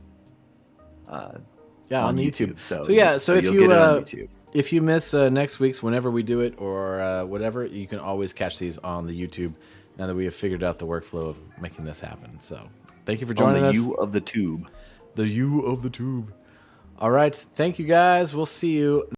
Yeah, on YouTube. So if you'll you get it on YouTube. if you miss next week's, whenever we do it or whatever, you can always catch these on the YouTube. Now that we have figured out the workflow of making this happen, so thank you for joining us. On the U of the tube. The U of the tube. All right, thank you guys. We'll see you